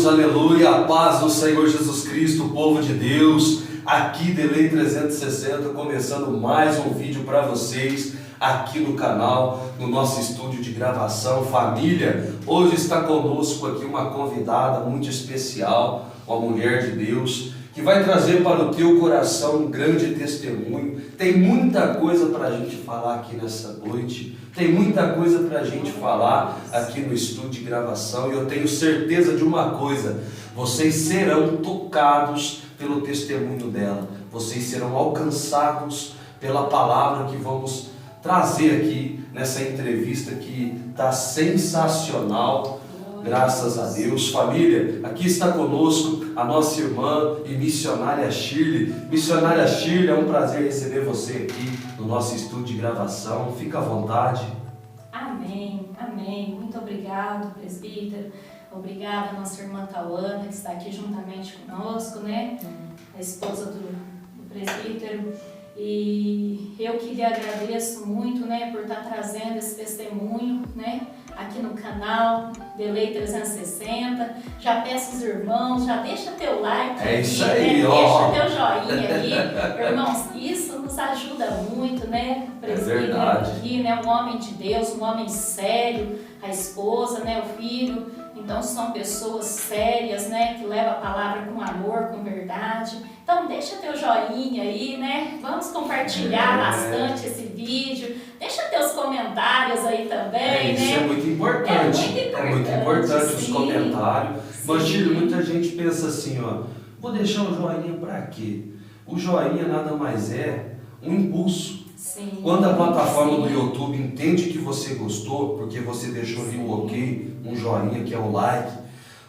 aleluia, a paz do Senhor Jesus Cristo, povo de Deus, aqui Delay 360, começando mais um vídeo para vocês, aqui no canal, no nosso estúdio de gravação. Família, hoje está conosco aqui uma convidada muito especial, uma mulher de Deus, que vai trazer para o teu coração um grande testemunho. Tem muita coisa para a gente falar aqui nessa noite, tem muita coisa para a gente falar aqui no estúdio de gravação, e eu tenho certeza de uma coisa: vocês serão tocados pelo testemunho dela, vocês serão alcançados pela palavra que vamos trazer aqui nessa entrevista que está sensacional. Graças a Deus. Família, aqui está conosco a nossa irmã e missionária Shirley. Missionária Shirley, é um prazer receber você aqui no nosso estúdio de gravação. Fica à vontade. Amém, amém. Muito obrigado, presbítero. Obrigada a nossa irmã Tauana, que está aqui juntamente conosco, né? A esposa do presbítero. E eu que lhe agradeço muito, né, por estar trazendo esse testemunho, né, aqui no canal Delay 360. Já peço aos irmãos, já deixa teu like é aqui, isso aí, né? ó. Deixa teu joinha aí. Irmãos, isso nos ajuda muito, né? O presbítero aqui, né, um homem de Deus, um homem sério, a esposa, né, o filho. Então são pessoas sérias, né, que levam a palavra com amor, com verdade. Então deixa teu joinha aí, né? Vamos compartilhar bastante esse vídeo. Deixa teus comentários aí também, isso, né? é muito importante. É muito importante os comentários. Mas, Shirley, muita gente pensa assim, ó, vou deixar o joinha para quê? O joinha nada mais é um impulso. Sim, quando a plataforma do YouTube entende que você gostou, porque você deixou ali o ok, um joinha, que é o like,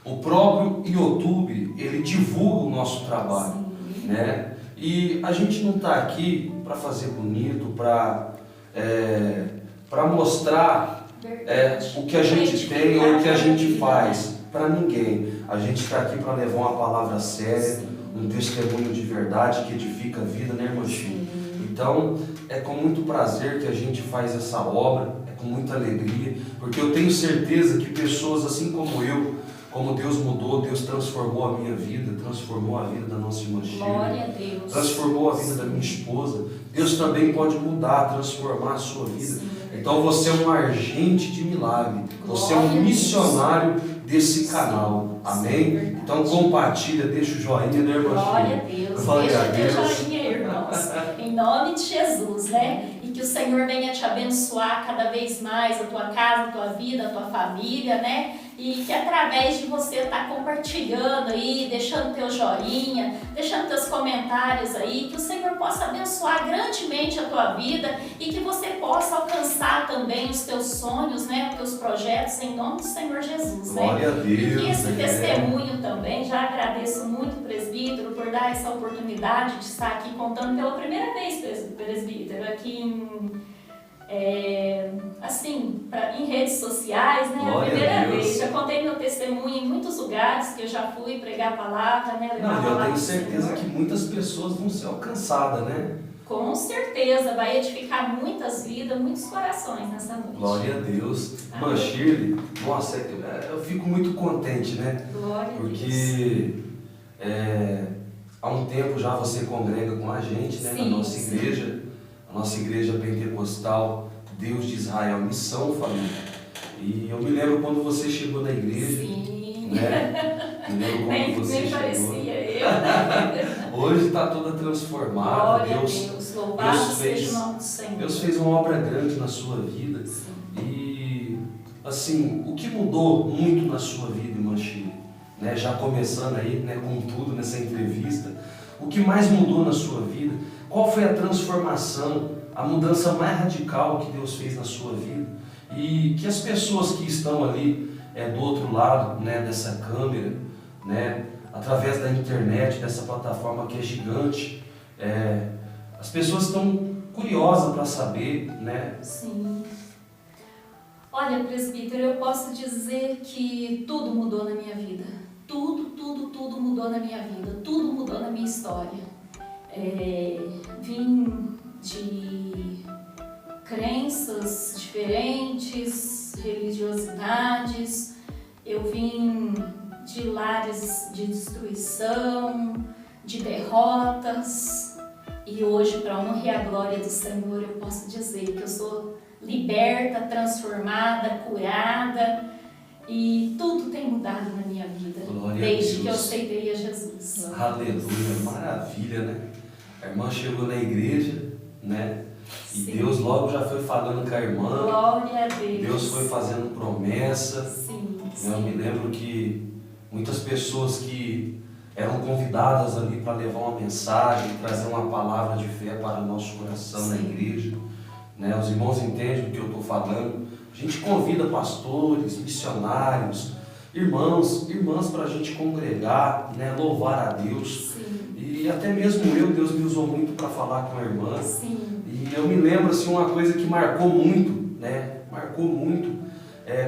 o próprio YouTube, ele divulga o nosso trabalho, né? E a gente não está aqui para fazer bonito, para mostrar o que a gente tem ou o que a gente faz para ninguém. A gente está aqui para levar uma palavra séria, um testemunho de verdade que edifica a vida, né, irmã Chico? Então, é com muito prazer que a gente faz essa obra, é com muita alegria, porque eu tenho certeza que pessoas assim como eu, como Deus mudou, Deus transformou a minha vida, transformou a vida da nossa irmã Glória a Shirley, Deus. transformou a vida da minha esposa. Deus também pode mudar, transformar a sua vida. Então você é um agente de milagre, você é um missionário desse canal, amém? Então compartilha, deixa o joinha, né, irmã? Glória a Deus, deixa teu joinha, irmãos, em nome de Jesus, né? E que o Senhor venha te abençoar cada vez mais, a tua casa, a tua vida, a tua família, né? E que através de você estar compartilhando aí, deixando teu joinha, deixando teus comentários aí, que o Senhor possa abençoar grandemente a tua vida e que você possa alcançar também os teus sonhos, né, os teus projetos, em nome do Senhor Jesus, né? Glória a Deus. E que esse testemunho também, já agradeço muito, presbítero, por dar essa oportunidade de estar aqui contando pela primeira vez, presbítero, aqui em redes sociais, né? Glória a primeira a Deus. vez. Já contei meu testemunho em muitos lugares que eu já fui pregar a palavra, né? Levar a Não, eu palavra tenho do certeza Senhor. que muitas pessoas vão ser alcançadas, né? Com certeza, vai edificar muitas vidas, muitos corações nessa noite. Glória a Deus. Amém. Irmã Shirley, nossa, eu fico muito contente, né? Glória a Deus. Porque há um tempo já você congrega com a gente, né? Sim, Na nossa igreja, a nossa igreja pentecostal, Deus de Israel, missão, família. E eu me lembro quando você chegou na igreja, Sim. né? Me lembro quando Nem você chegou. parecia eu, né? Hoje está toda transformada. Glória a Deus, louvado seja o nome do Senhor. Deus fez uma obra grande na sua vida. Sim. E, assim, o que mudou muito na sua vida, irmã Shirley, né? Já começando aí, né, com tudo nessa entrevista, o que mais mudou na sua vida? Qual foi a transformação, a mudança mais radical que Deus fez na sua vida? E que as pessoas que estão ali do outro lado, né, dessa câmera, né, através da internet, dessa plataforma que é gigante, as pessoas estão curiosas para saber, né? Sim. Olha, presbítero, eu posso dizer que tudo mudou na minha vida. Tudo mudou na minha vida. Tudo mudou na minha história. Vim de crenças diferentes, religiosidades. Eu vim de de lares de destruição, de derrotas. E hoje, para a honra e a glória do Senhor, eu posso dizer que eu sou liberta, transformada, curada, e tudo tem mudado na minha vida, desde que eu aceitei a Jesus. Aleluia, maravilha, né? A irmã chegou na igreja, né? E sim, Deus logo já foi falando com a irmã. Glória a Deus. Deus foi fazendo promessa. Sim, eu me lembro que muitas pessoas que eram convidadas ali para levar uma mensagem, trazer uma palavra de fé para o nosso coração, sim, na igreja, né? Os irmãos entendem do que eu estou falando. A gente convida pastores, missionários, irmãos, irmãs para a gente congregar, né? Louvar a Deus. Sim. E até mesmo Deus me usou muito para falar com a irmã. Sim. E eu me lembro assim, uma coisa que marcou muito, né? Marcou muito,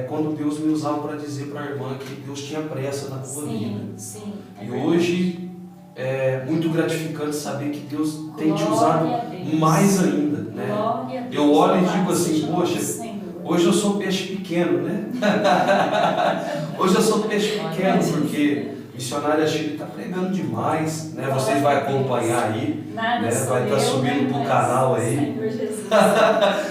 quando Deus me usava para dizer para a irmã que Deus tinha pressa na tua vida. Sim, e hoje é muito gratificante saber que Deus tem te usado mais ainda, né? Eu olho e digo assim, poxa, hoje eu sou peixe pequeno, né? Hoje eu sou peixe pequeno porque Missionária Chile está pregando demais, né? Vocês vão acompanhar aí, né? Vai estar subindo para o canal aí.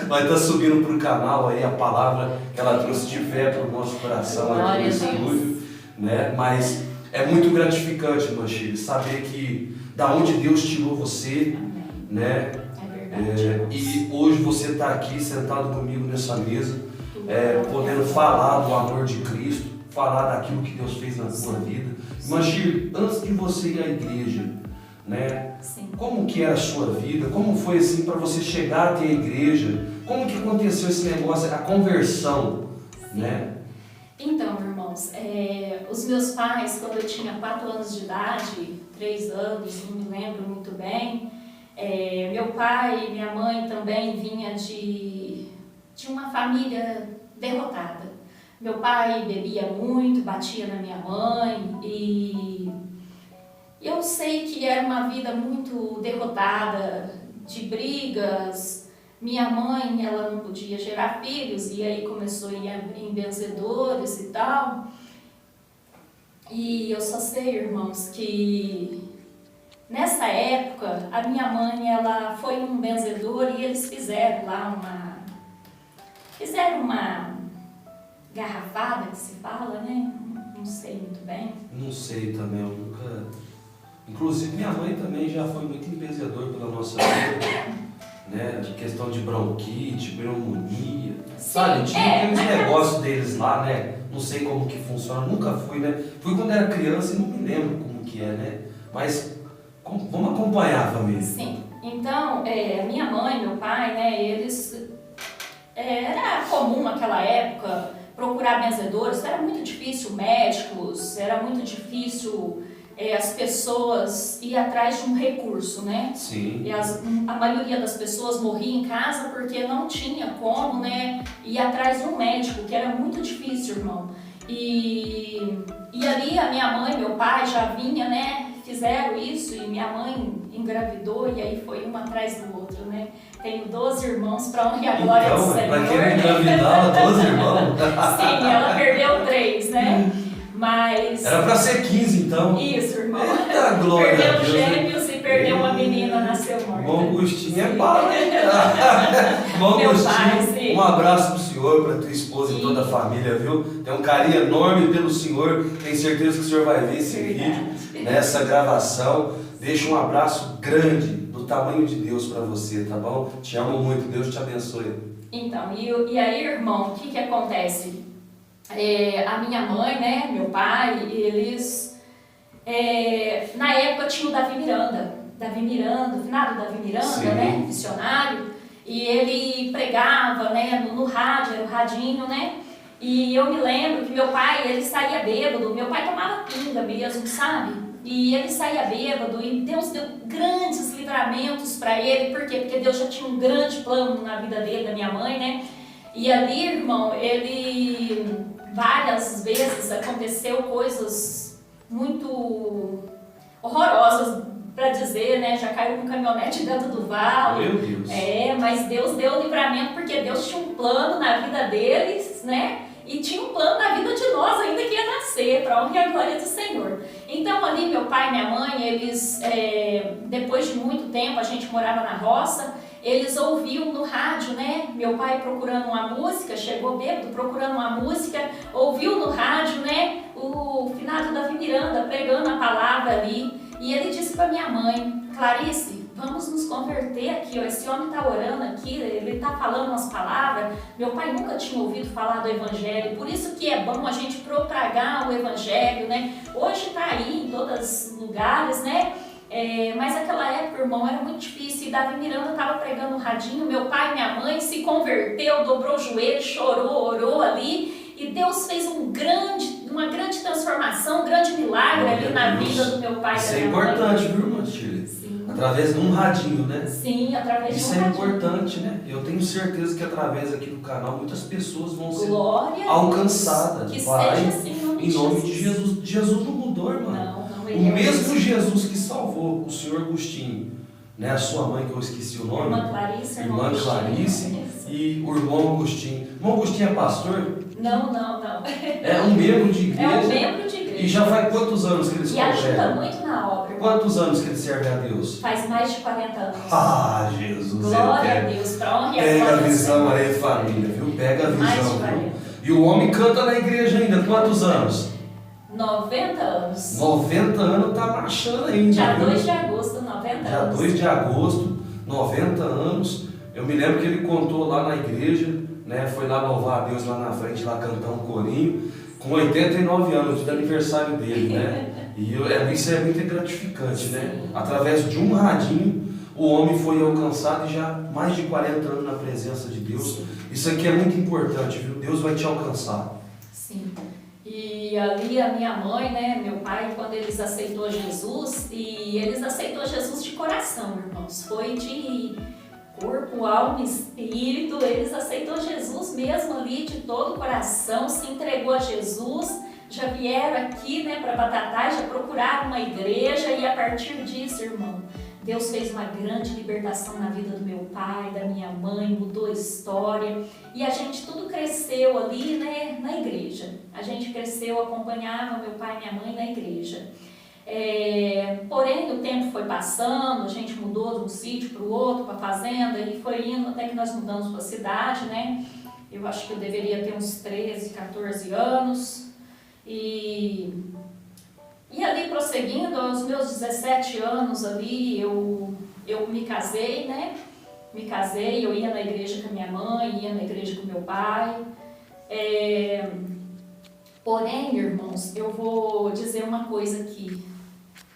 Vai estar subindo para o canal aí a palavra que ela trouxe de fé para o nosso coração aqui no estúdio, né? Mas é muito gratificante, irmã Chile, saber que da onde Deus tirou você, né? E hoje você está aqui sentado comigo nessa mesa, podendo falar do amor de Cristo, falar daquilo que Deus fez na sua vida. Mas, Chile, antes de você ir à igreja, né? Sim. Como que era a sua vida? Como foi assim para você chegar até a igreja? Como que aconteceu esse negócio, a conversão, né? Então, irmãos, os meus pais, quando eu tinha 4 anos de idade, 3 anos, não me lembro muito bem, meu pai e minha mãe também vinha de uma família derrotada. Meu pai bebia muito, batia na minha mãe e eu sei que era uma vida muito derrotada, de brigas. Minha mãe, ela não podia gerar filhos e aí começou a ir em benzedores e tal. E eu só sei, irmãos, que nessa época a minha mãe, ela foi num benzedor e eles fizeram lá uma garrafada que se fala, né? Não sei muito bem. Não sei também, eu nunca... Inclusive minha mãe também já foi muito embezedor pela nossa vida, né? De questão de bronquite, pneumonia, sabe? Tinha aqueles negócios deles lá, né? Não sei como que funciona, nunca fui, né? Fui quando era criança e não me lembro como que é, né? Mas vamos acompanhar a família. Sim, então, minha mãe, meu pai, né? Eles... era comum naquela época procurar benzedores, era muito difícil, médicos, era muito difícil as pessoas ir atrás de um recurso, né? Sim. E a maioria das pessoas morria em casa porque não tinha como, né, ir atrás de um médico, que era muito difícil, irmão. E ali a minha mãe, meu pai já vinha, né, fizeram isso e minha mãe engravidou e aí foi um atrás do outro, né? Tenho 12 irmãos para honra e a glória do Senhor. Para quem engravidava, 12 irmãos? Sim, ela perdeu 3, né? Mas... Era para ser 15, então. Isso, irmão. Eita, glória perdeu a Deus, gêmeos e perdeu uma menina, nasceu morta. Bom Agostinho é pai. Bom Agostinho, um abraço pro senhor, para tua esposa e toda a família, viu? Tem um carinho enorme pelo senhor. Tenho certeza que o senhor vai ver esse vídeo, nessa gravação. Deixa um abraço grande, do tamanho de Deus para você, tá bom? Te amo muito, Deus te abençoe. Então, e aí, irmão, o que acontece? A minha mãe, né, meu pai, eles, na época tinha o Davi Miranda, o finado Davi Miranda, sim, né, missionário, e ele pregava, né, no rádio, era o radinho, né, e eu me lembro que meu pai, ele saía bêbado, meu pai tomava pinga mesmo, sabe? E ele saía bêbado e Deus deu grandes livramentos para ele. Por quê? Porque Deus já tinha um grande plano na vida dele, da minha mãe, né? E ali, irmão, ele várias vezes aconteceu coisas muito horrorosas, para dizer, né? Já caiu com um caminhonete dentro do vale. Meu Deus. Mas Deus deu livramento porque Deus tinha um plano na vida deles, né? E tinha um plano na vida de nós ainda que ia nascer, para a honra e a glória do Senhor. Então ali meu pai e minha mãe, eles, depois de muito tempo, a gente morava na roça, eles ouviam no rádio, né? Meu pai procurando uma música, chegou bêbado, procurando uma música, ouviu no rádio, né? O finado Davi Miranda pregando a palavra ali. E ele disse para minha mãe: Clarice, vamos nos converter aqui, ó. Esse homem está orando aqui, ele está falando umas palavras. Meu pai nunca tinha ouvido falar do Evangelho, por isso que é bom a gente propagar o Evangelho, né? Hoje está aí em todos os lugares, né? Mas naquela época, irmão, era muito difícil. E Davi Miranda estava pregando um radinho, meu pai e minha mãe se converteu, dobrou o joelho, chorou, orou ali. E Deus fez uma grande transformação, um grande milagre ali na vida do meu pai e da minha mãe. Isso é importante, viu, irmã Shirley? Sim. Através de um radinho, né? Sim, através de um radinho. Isso é importante, né? Eu tenho certeza que através aqui do canal muitas pessoas vão ser alcançadas. Que seja assim, em nome de Jesus. Jesus não mudou, irmão. Não, o mesmo Jesus que salvou o senhor Agostinho, né? A sua mãe, que eu esqueci o nome. Irmã Clarice e o irmão Agostinho. O irmão Agostinho é pastor? Não. É um membro de igreja? É um membro de igreja. E já faz quantos anos que ele se converte? E ajuda muito na obra. Quantos anos que ele serve a Deus? Faz mais de 40 anos. Ah, Jesus. Glória a Deus, para honra e a glória. Pega a visão aí, família, viu? Pega a visão, viu? E o homem canta na igreja ainda. Quantos anos? 90 anos. 90 anos, tá marchando ainda. Dia 2 de agosto, 90 anos. Dia 2 de agosto, 90 anos. Eu me lembro que ele contou lá na igreja, né? Foi lá louvar a Deus lá na frente, lá cantar um corinho, com 89 anos, de aniversário dele, né? E isso é muito gratificante, né? Através de um radinho, o homem foi alcançado e já mais de 40 anos na presença de Deus. Sim. Isso aqui é muito importante, viu? Deus vai te alcançar. Sim. E ali a minha mãe, né, meu pai, quando eles aceitou Jesus, e eles aceitou Jesus de coração, irmãos. Foi de corpo, alma, espírito. Eles aceitou Jesus mesmo ali de todo o coração, se entregou a Jesus. Já vieram aqui, né, para Batatais, já procuraram uma igreja, e a partir disso, irmão, Deus fez uma grande libertação na vida do meu pai, da minha mãe, mudou a história. E a gente tudo cresceu ali, né, na igreja. A gente cresceu, acompanhava meu pai e minha mãe na igreja. Porém, o tempo foi passando, a gente mudou de um sítio para o outro, para a fazenda, e foi indo até que nós mudamos para a cidade, né? Eu acho que eu deveria ter uns 13, 14 anos. E ali prosseguindo, aos meus 17 anos ali, eu me casei, né? Me casei, eu ia na igreja com a minha mãe, ia na igreja com meu pai. Porém, irmãos, eu vou dizer uma coisa aqui.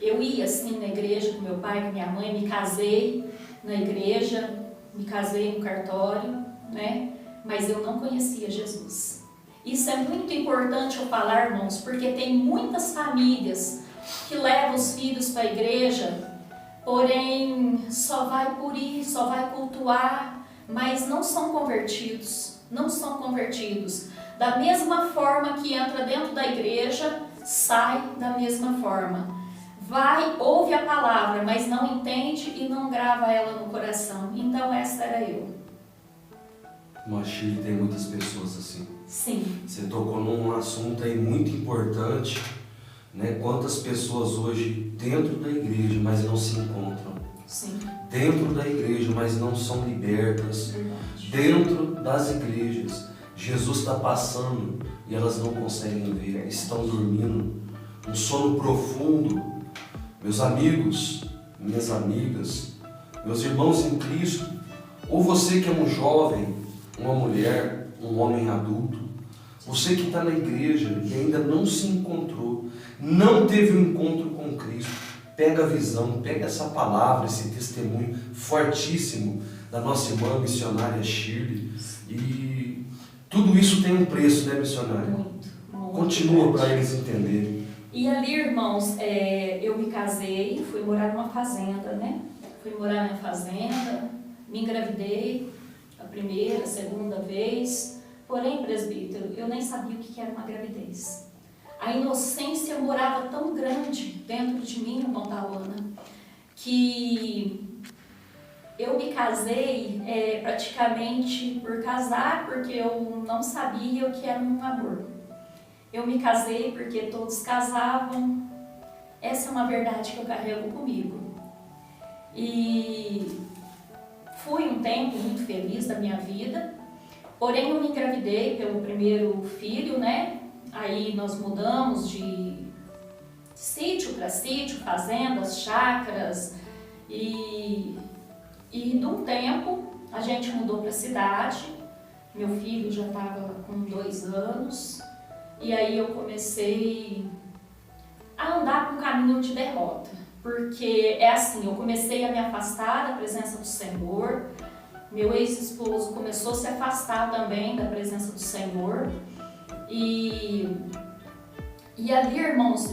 Eu ia assim na igreja com meu pai, com minha mãe, me casei na igreja, me casei no cartório, né? Mas eu não conhecia Jesus. Isso é muito importante eu falar, irmãos, porque tem muitas famílias que levam os filhos para a igreja, porém só vai por ir, só vai cultuar, mas não são convertidos, não são convertidos. Da mesma forma que entra dentro da igreja, sai da mesma forma. Vai, ouve a palavra, mas não entende e não grava ela no coração. Então essa era eu. No Chile tem muitas pessoas assim. Sim. Você tocou num assunto aí muito importante, né? Quantas pessoas hoje dentro da igreja, mas não se encontram. Sim. Dentro da igreja, mas não são libertas. Verdade. Dentro das igrejas, Jesus está passando e elas não conseguem ver, estão dormindo, um sono profundo. Meus amigos, minhas amigas, meus irmãos em Cristo, ou você que é um jovem, uma mulher, um homem adulto, você que está na igreja e ainda não se encontrou, não teve um encontro com Cristo, pega a visão, pega essa palavra, esse testemunho fortíssimo da nossa irmã missionária Shirley. E tudo isso tem um preço, né, missionária? Muito. Continua para eles entenderem. E ali, irmãos, eu me casei, fui morar numa fazenda, né? Fui morar na fazenda, me engravidei a primeira, a segunda vez. Porém, presbítero, eu nem sabia o que era uma gravidez. A inocência morava tão grande dentro de mim, irmão Tawana, que Eu me casei praticamente por casar, porque eu não sabia o que era um amor. Eu me casei porque todos casavam. Essa é uma verdade que eu carrego comigo. E fui um tempo muito feliz da minha vida, porém eu me engravidei pelo primeiro filho, né? Aí nós mudamos de sítio para sítio, fazendas, chácaras, e de um tempo a gente mudou para a cidade. Meu filho já estava com 2 anos, e aí eu comecei a andar com um caminho de derrota, porque é assim, eu comecei a me afastar da presença do Senhor, meu ex-esposo começou a se afastar também da presença do Senhor, e ali, irmãos,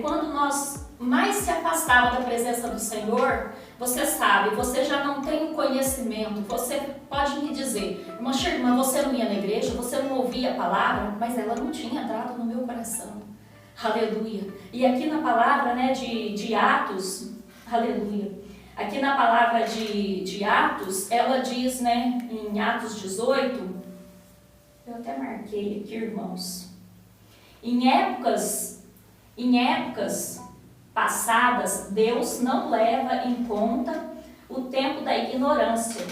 quando nós mais se afastava da presença do Senhor, você sabe, você já não tem conhecimento, você pode me dizer, irmã Shirley, você não ia na igreja, você não ouvia a palavra, mas ela não tinha entrado no meu coração. Aleluia. E aqui na palavra, né, de Atos, aleluia. Aqui na palavra de Atos, ela diz, né, em Atos 18, eu até marquei aqui, irmãos. Em épocas passadas, Deus não leva em conta o tempo da ignorância.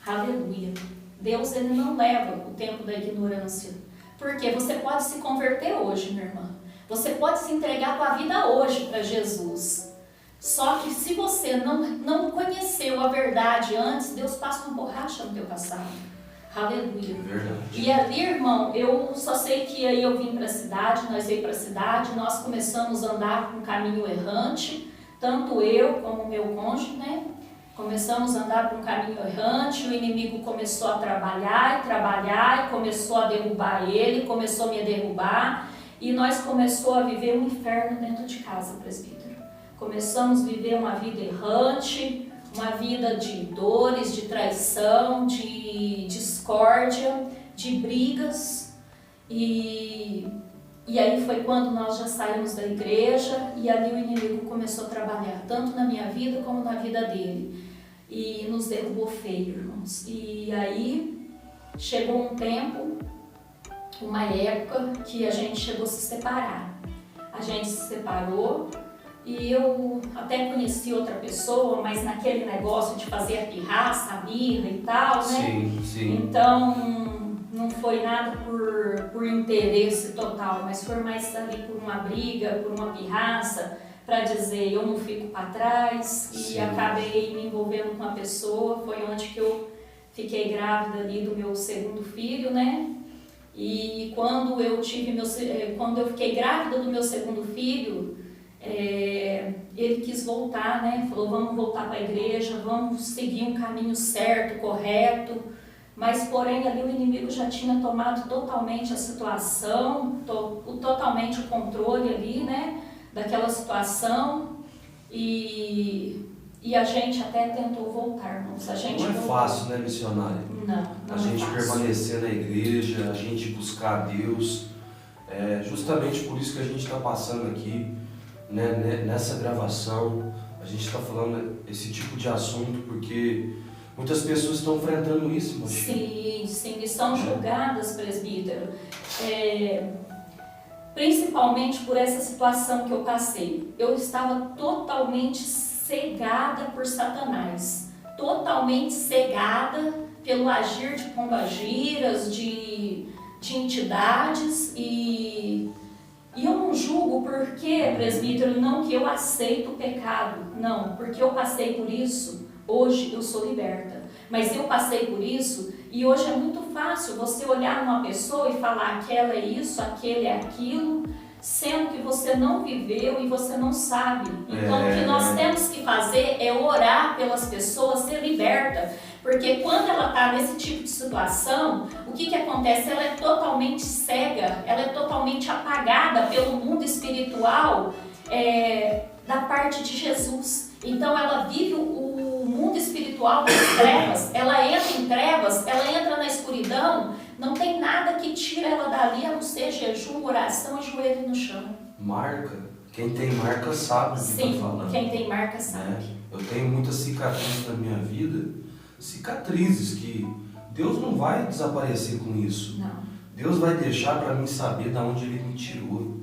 Aleluia. Deus, ele não leva o tempo da ignorância. Porque você pode se converter hoje, minha irmã. Você pode se entregar a tua vida hoje para Jesus. Só que se você não conheceu a verdade antes, Deus passa uma borracha no teu passado. Aleluia. É verdade. E ali, irmão, eu só sei que aí eu vim para a cidade, nós veio para a cidade, nós começamos a andar com um caminho errante, tanto eu como o meu cônjuge, né? Começamos a andar por um caminho errante, o inimigo começou a trabalhar e começou a derrubar ele, começou a me derrubar, e nós começou a viver um inferno dentro de casa, presbítero. Começamos a viver uma vida errante, uma vida de dores, de traição, de discórdia, de brigas, e aí foi quando nós já saímos da igreja, e ali o inimigo começou a trabalhar, tanto na minha vida como na vida dele, e nos derrubou feio, irmãos. E aí chegou um tempo, uma época, que a gente chegou a se separar. A gente se separou, e eu até conheci outra pessoa, mas naquele negócio de fazer a pirraça, a birra e tal, né? Sim, sim. Então, não foi nada por interesse total, mas foi mais ali por uma briga, por uma pirraça, para dizer, eu não fico para trás, e Sim. acabei me envolvendo com uma pessoa. Foi onde que eu fiquei grávida ali do meu segundo filho, né? E quando eu fiquei grávida do meu segundo filho, ele quis voltar, né? Falou, vamos voltar para a igreja, vamos seguir um caminho certo, correto. Mas porém ali o inimigo já tinha tomado totalmente a situação, totalmente o controle ali, né? Daquela situação, e a gente até tentou voltar, irmãos. Não é fácil, né, missionária? Não A gente é fácil. permanecer na igreja, a gente buscar a Deus. É justamente por isso que a gente está passando aqui, né, nessa gravação. A gente está falando esse tipo de assunto porque muitas pessoas estão enfrentando isso, irmão. Sim, e são julgadas, presbítero. Principalmente por essa situação que eu passei. Eu estava totalmente cegada por Satanás, totalmente cegada pelo agir de pombagiras, de entidades, e eu não julgo porque, presbítero, não que eu aceito o pecado, não, porque eu passei por isso, hoje eu sou liberta, mas eu passei por isso. E hoje é muito fácil você olhar uma pessoa e falar aquela é isso, aquele é aquilo, sendo que você não viveu e você não sabe. Então o que nós temos que fazer é orar pelas pessoas, ser liberta. Porque quando ela está nesse tipo de situação, o que acontece? Ela é totalmente cega, ela é totalmente apagada pelo mundo espiritual da parte de Jesus. Então ela vive o mundo espiritual das trevas, ela entra em trevas, ela entra na escuridão, não tem nada que tira ela dali a não ser jejum, oração e joelho no chão. Marca Quem tem marca sabe o que Sim, está falando. quem tem marca sabe. Eu tenho muitas cicatrizes na minha vida, cicatrizes que Deus não vai desaparecer com isso. Não. Deus vai deixar para mim saber de onde Ele me tirou.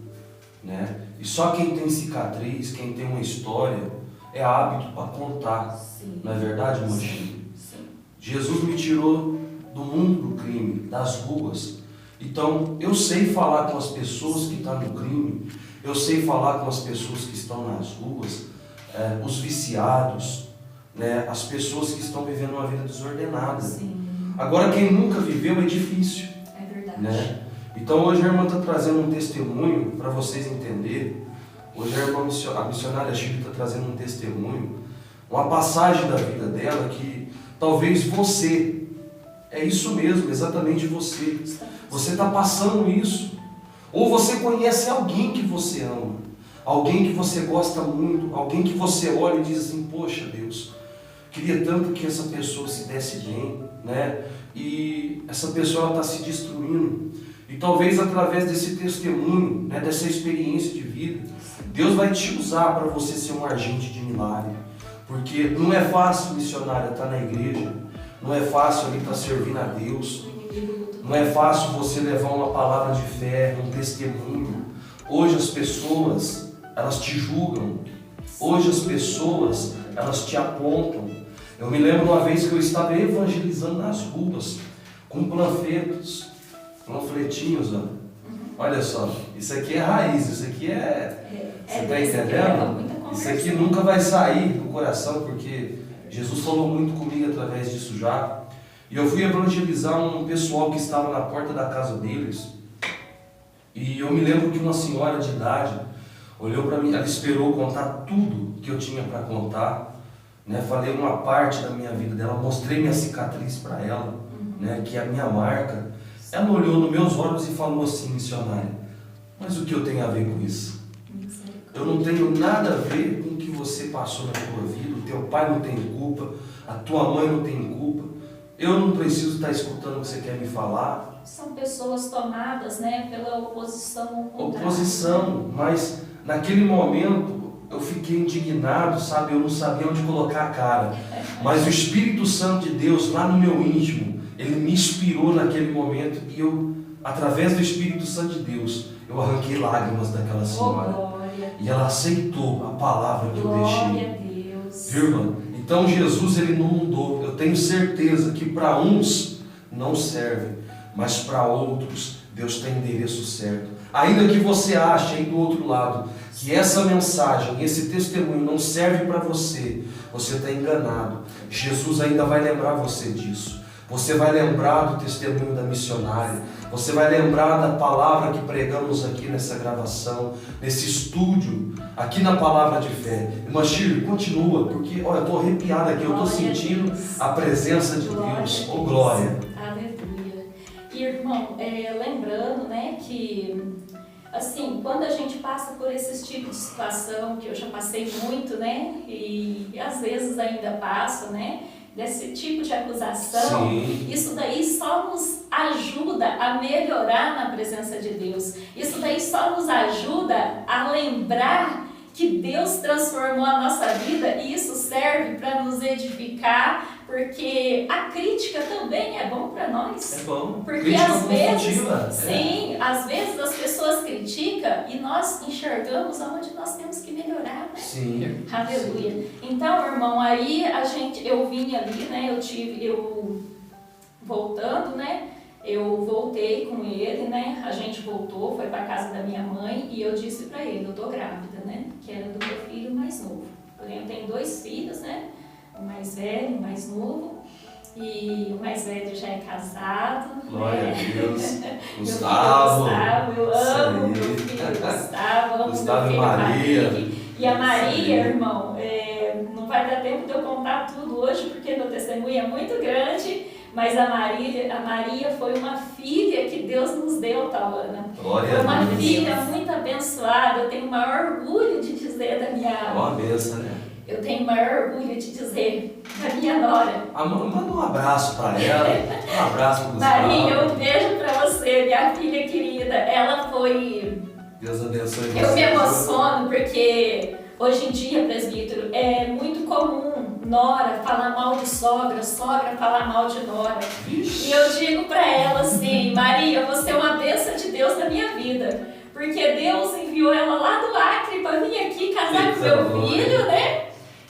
Né? E só quem tem cicatriz, quem tem uma história, é hábito para contar. Sim. Não é verdade, Mogi? Sim. Jesus me tirou do mundo do crime, das ruas. Então, eu sei falar com as pessoas que estão no crime, eu sei falar com as pessoas que estão nas ruas, os viciados, né? As pessoas que estão vivendo uma vida desordenada. Sim. Agora, quem nunca viveu é difícil. É verdade. Né? Então, hoje a irmã está trazendo um testemunho para vocês entenderem. Hoje a missionária Chile está trazendo um testemunho, uma passagem da vida dela que talvez você, é isso mesmo, exatamente você. Você está passando isso. Ou você conhece alguém que você ama, alguém que você gosta muito, alguém que você olha e diz assim, poxa Deus, queria tanto que essa pessoa se desse bem, né? E essa pessoa está se destruindo. E talvez através desse testemunho, né, dessa experiência de vida, Deus vai te usar para você ser um agente de milagre. Porque não é fácil, missionária, estar na igreja, não é fácil ali estar servindo a Deus, não é fácil você levar uma palavra de fé, um testemunho. Hoje as pessoas, elas te julgam. Hoje as pessoas, elas te apontam. Eu me lembro uma vez que eu estava evangelizando nas ruas, com panfletinhos, ó. Olha só, isso aqui é raiz, isso aqui você está entendendo? Isso aqui nunca vai sair do coração, porque Jesus falou muito comigo através disso já. E eu fui evangelizar um pessoal que estava na porta da casa deles. E eu me lembro que uma senhora de idade olhou para mim, ela esperou contar tudo que eu tinha para contar. Né? Falei uma parte da minha vida dela, mostrei minha cicatriz para ela, né? Que é a minha marca. Ela olhou nos meus olhos e falou assim, missionária, mas o que eu tenho a ver com isso? Eu não tenho nada a ver com o que você passou na tua vida, o teu pai não tem culpa, a tua mãe não tem culpa, eu não preciso estar escutando o que você quer me falar. São pessoas tomadas, né, pela oposição. Oposição, mas naquele momento eu fiquei indignado, sabe, eu não sabia onde colocar a cara, mas o Espírito Santo de Deus lá no meu íntimo, ele me inspirou naquele momento e eu, através do Espírito Santo de Deus, eu arranquei lágrimas daquela senhora. E ela aceitou a palavra que eu deixei. Glória a Deus. Viu, irmã? Então Jesus, ele não mudou. Eu tenho certeza que para uns não serve, mas para outros Deus tem endereço certo. Ainda que você ache aí do outro lado que essa mensagem, esse testemunho não serve para você, você está enganado. Jesus ainda vai lembrar você disso. Você vai lembrar do testemunho da missionária. Você vai lembrar da palavra que pregamos aqui nessa gravação, nesse estúdio, aqui na Palavra de Fé. Irmã Shirley, continua, porque olha, eu estou arrepiado aqui, eu estou sentindo a presença de Deus. Oh, glória! Aleluia! E, irmão, lembrando, né, que assim, quando a gente passa por esse tipo de situação, que eu já passei muito, né, e às vezes ainda passo, né, desse tipo de acusação, sim, isso daí só nos ajuda a melhorar na presença de Deus. Isso daí só nos ajuda a lembrar que Deus transformou a nossa vida e isso serve para nos edificar, porque a crítica também é bom para nós. É bom. Porque crítica às vezes, sim, às vezes as pessoas criticam e nós enxergamos aonde nós temos que melhorar, né? Sim. Aleluia. Sim. Então, irmão, aí eu vim ali, né? Eu voltando, né? Eu voltei com ele, né? A gente voltou, foi para casa da minha mãe e eu disse para ele, eu tô grávida, né? Que era do meu filho mais novo. Porém, eu tenho 2 filhos, né? O mais velho, o mais novo. E o mais velho já é casado. Glória né? a Deus. Gustavo, eu amo meu filho Gustavo, amo Gustavo meu filho Maria. Patrick. E a Maria, irmão, não vai dar tempo de eu contar tudo hoje, porque meu testemunho é muito grande. Mas a Maria foi uma filha que Deus nos deu, Tauana. Foi uma filha muito abençoada. Eu tenho o maior orgulho de dizer da minha... Uma benção, né? Eu tenho o maior orgulho de dizer da minha nora. Manda um abraço para ela. Um abraço para o Gustavo. Maria, um beijo para você, minha filha querida. Ela foi Deus abençoe você. Eu me emociono porque hoje em dia, presbítero, é muito comum nora falar mal de sogra, sogra falar mal de nora. E eu digo para ela assim, Maria, você é uma bênção de Deus na minha vida. Porque Deus enviou ela lá do Acre para vir aqui casar com meu filho, né?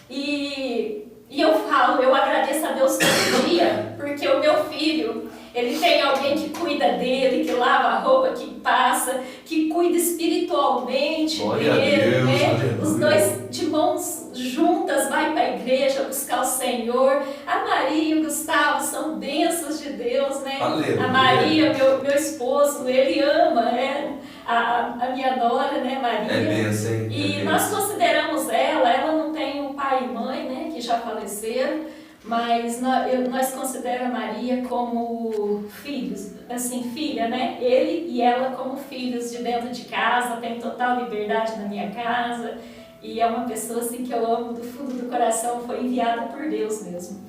E eu falo, eu agradeço a Deus todo dia, porque o meu filho, ele tem alguém que cuida dele, que lava a roupa, que passa, que cuida espiritualmente dele, né? Os dois de mãos juntas vai para a igreja buscar o Senhor. A Maria e o Gustavo são bênçãos de Deus, né? Aleluia. A Maria, meu esposo, ele ama, né? A minha nora, né, Maria? É bênção, hein? E nós consideramos ela não tem um pai e mãe, né, que já faleceram, mas nós consideramos a Maria como filhos, assim, filha, né? Ele e ela como filhos de dentro de casa, tem total liberdade na minha casa, e é uma pessoa assim que eu amo do fundo do coração, foi enviada por Deus mesmo.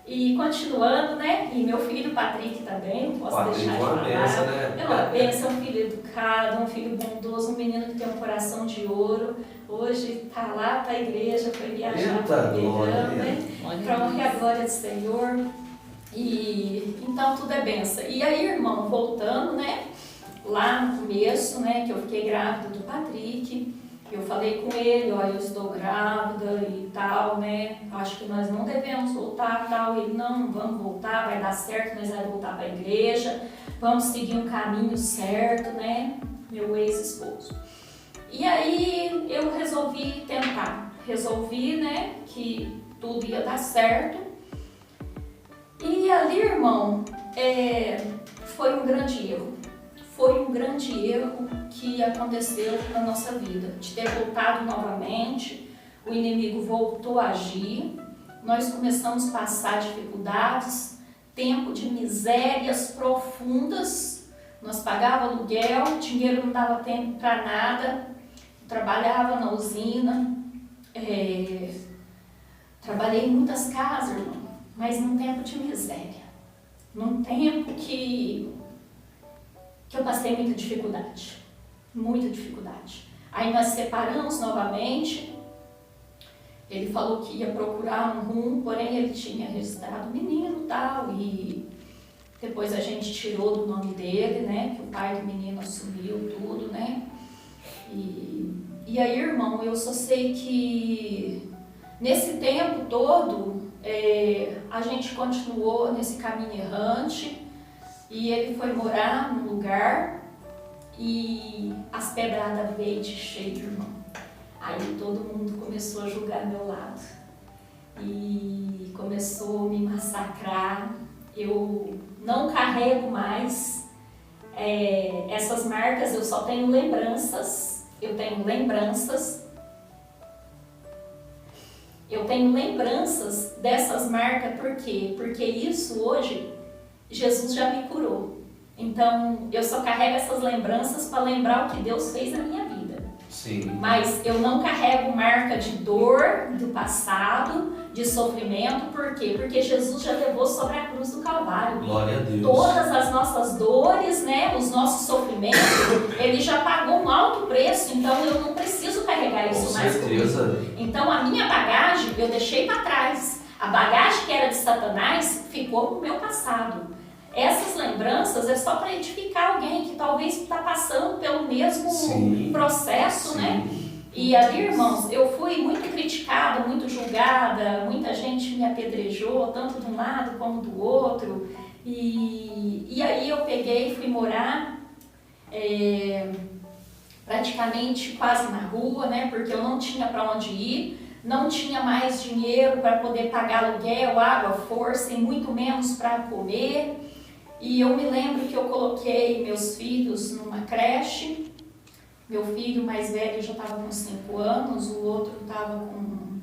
E continuando, né? E meu filho, Patrick, também, não posso deixar de falar. Benção, né? É uma benção, um filho educado, um filho bondoso, um menino que tem um coração de ouro. Hoje está lá para a igreja, foi viajar para o Ribeirão, né? Para honrar a glória do Senhor. E então tudo é benção. E aí, irmão, voltando, né? Lá no começo, né? Que eu fiquei grávida do Patrick. Eu falei com ele, ó, eu estou grávida e tal, né? Acho que nós não devemos voltar, tal. Ele, não vamos voltar, vai dar certo, nós vamos voltar para a igreja, vamos seguir um caminho certo, né? Meu ex-esposo. E aí eu resolvi tentar, né, que tudo ia dar certo. E ali, irmão, foi um grande erro. Foi um grande erro que aconteceu na nossa vida, de ter voltado novamente, o inimigo voltou a agir, nós começamos a passar dificuldades, tempo de misérias profundas, nós pagávamos aluguel, dinheiro não dava tempo para nada, trabalhava na usina, trabalhei em muitas casas, irmão, mas num tempo de miséria, num tempo que eu passei muita dificuldade. Aí nós separamos novamente, ele falou que ia procurar um rumo, porém ele tinha registrado o menino e tal, e depois a gente tirou do nome dele, né, que o pai do menino assumiu tudo, né, e aí, irmão, eu só sei que nesse tempo todo, a gente continuou nesse caminho errante, e ele foi morar num lugar e as pedradas veio de cheio, irmão. Aí todo mundo começou a julgar meu lado e começou a me massacrar. Eu não carrego mais essas marcas, eu só tenho lembranças. Eu tenho lembranças dessas marcas, por quê? Porque isso hoje Jesus já me curou. Então, eu só carrego essas lembranças para lembrar o que Deus fez na minha vida. Sim. Mas eu não carrego marca de dor do passado, de sofrimento. Por quê? Porque Jesus já levou sobre a cruz do Calvário. Glória a Deus. Todas as nossas dores, né, os nossos sofrimentos, Ele já pagou um alto preço. Então, eu não preciso carregar isso mais comigo. Então, a minha bagagem eu deixei para trás. A bagagem que era de Satanás ficou no meu passado. Essas lembranças é só para edificar alguém que talvez está passando pelo mesmo processo, né? E ali, irmãos, eu fui muito criticada, muito julgada, muita gente me apedrejou, tanto de um lado como do outro. E aí eu peguei e fui morar praticamente quase na rua, né? Porque eu não tinha para onde ir. Não tinha mais dinheiro para poder pagar aluguel, água, força e muito menos para comer. E eu me lembro que eu coloquei meus filhos numa creche. Meu filho mais velho já estava com 5 anos, o outro estava com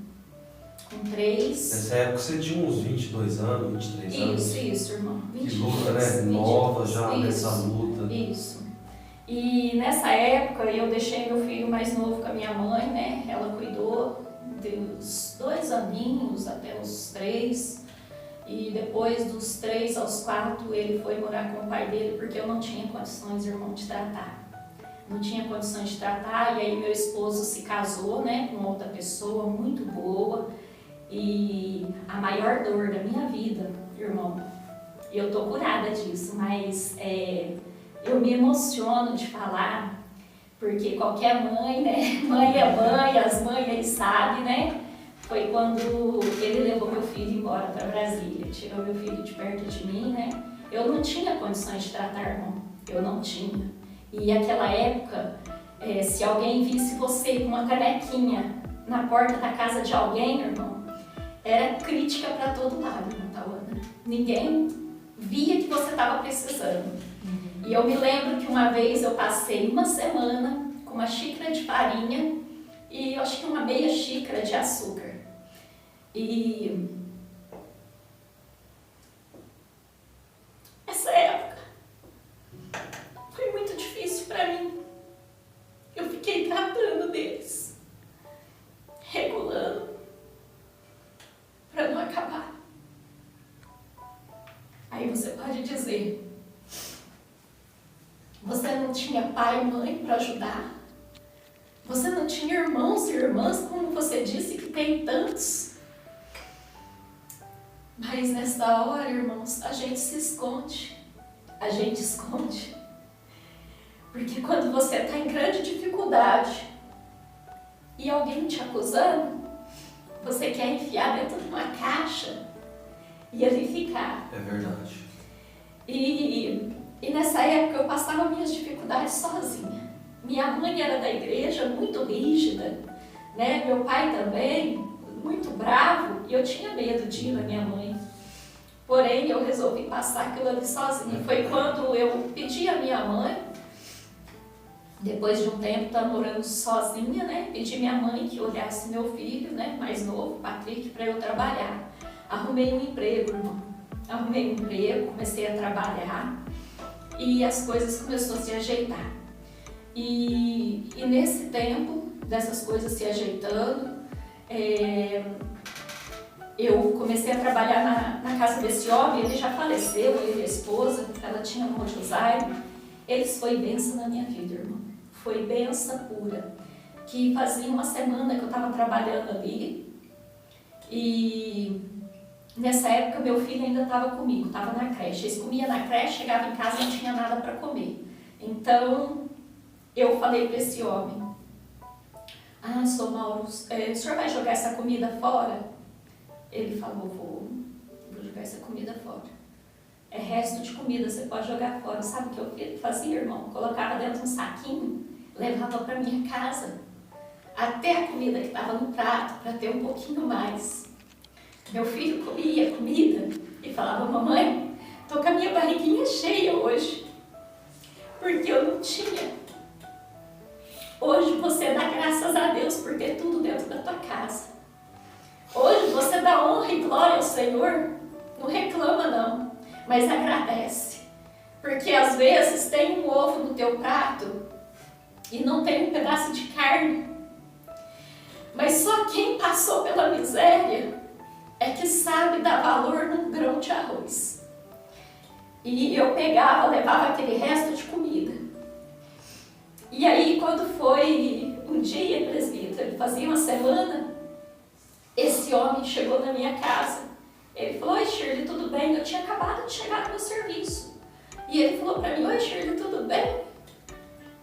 3. Nessa época você tinha uns 22 anos, 23 anos. Isso, irmão. 23, que luta, né? Nova já nessa luta. Isso. E nessa época eu deixei meu filho mais novo com a minha mãe, né? Ela cuidou dos 2 aninhos até os 3. E depois dos 3 aos 4 ele foi morar com o pai dele, porque eu não tinha condições, irmão, de tratar. não tinha condições de tratar, e aí meu esposo se casou, né, com outra pessoa muito boa, e a maior dor da minha vida, irmão, eu tô curada disso, mas eu me emociono de falar, porque qualquer mãe, né, mãe é mãe, as mães aí sabem, né, foi quando ele levou meu filho embora para Brasília, tirou meu filho de perto de mim, né, eu não tinha condições de tratar, irmão, eu não tinha. E naquela época, se alguém visse você com uma canequinha na porta da casa de alguém, irmão, era crítica para todo lado, irmão Tauana. Ninguém via que você estava precisando. E eu me lembro que uma vez eu passei uma semana com uma xícara de farinha e eu acho que uma meia xícara de açúcar. E essa época foi muito difícil para mim. Eu fiquei tratando deles, regulando, para não acabar. Aí você pode dizer, você não tinha pai e mãe para ajudar? Você não tinha irmãos e irmãs, como você disse que tem tantos? Mas nessa hora, irmãos, a gente se esconde. A gente esconde. Porque quando você está em grande dificuldade e alguém te acusando, você quer enfiar dentro de uma caixa e ali ficar. É verdade. E nessa época eu passava minhas dificuldades sozinha. Minha mãe era da igreja, muito rígida, né? Meu pai também, muito bravo, e eu tinha medo de ir na minha mãe. Porém, eu resolvi passar aquilo ali sozinha. Foi quando eu pedi à minha mãe, depois de um tempo estar morando sozinha, né? Pedi minha mãe que olhasse meu filho, né? Mais novo, Patrick, para eu trabalhar. Arrumei um emprego, irmão. Arrumei um emprego, comecei a trabalhar e as coisas começaram a se ajeitar. E nesse tempo, dessas coisas se ajeitando, eu comecei a trabalhar na casa desse homem. Ele já faleceu, ele e a esposa, ela tinha mal de Alzheimer. Eles foi bênção na minha vida, irmão. Foi bênção pura. Que fazia uma semana que eu estava trabalhando ali e nessa época meu filho ainda estava comigo, estava na creche. Eles comiam na creche, chegava em casa e não tinha nada para comer. Então eu falei para esse homem, Sr. Mauro, o senhor vai jogar essa comida fora? Ele falou, vou jogar essa comida fora. É resto de comida, você pode jogar fora. Sabe o que eu fazia, irmão? Colocava dentro de um saquinho, levava para minha casa, até a comida que estava no prato, para ter um pouquinho mais. Meu filho comia comida e falava, mamãe, tô com a minha barriguinha cheia hoje, porque eu não tinha. Hoje você dá graças a Deus por ter tudo dentro da tua casa. Hoje você dá honra e glória ao Senhor, não reclama não, mas agradece. Porque às vezes tem um ovo no teu prato e não tem um pedaço de carne. Mas só quem passou pela miséria é que sabe dar valor num grão de arroz. E eu pegava, levava aquele resto de comida. E aí quando foi um dia, presbítero, fazia uma semana, esse homem chegou na minha casa. Ele falou, oi Shirley, tudo bem? Eu tinha acabado de chegar no meu serviço. E ele falou para mim, oi Shirley, tudo bem?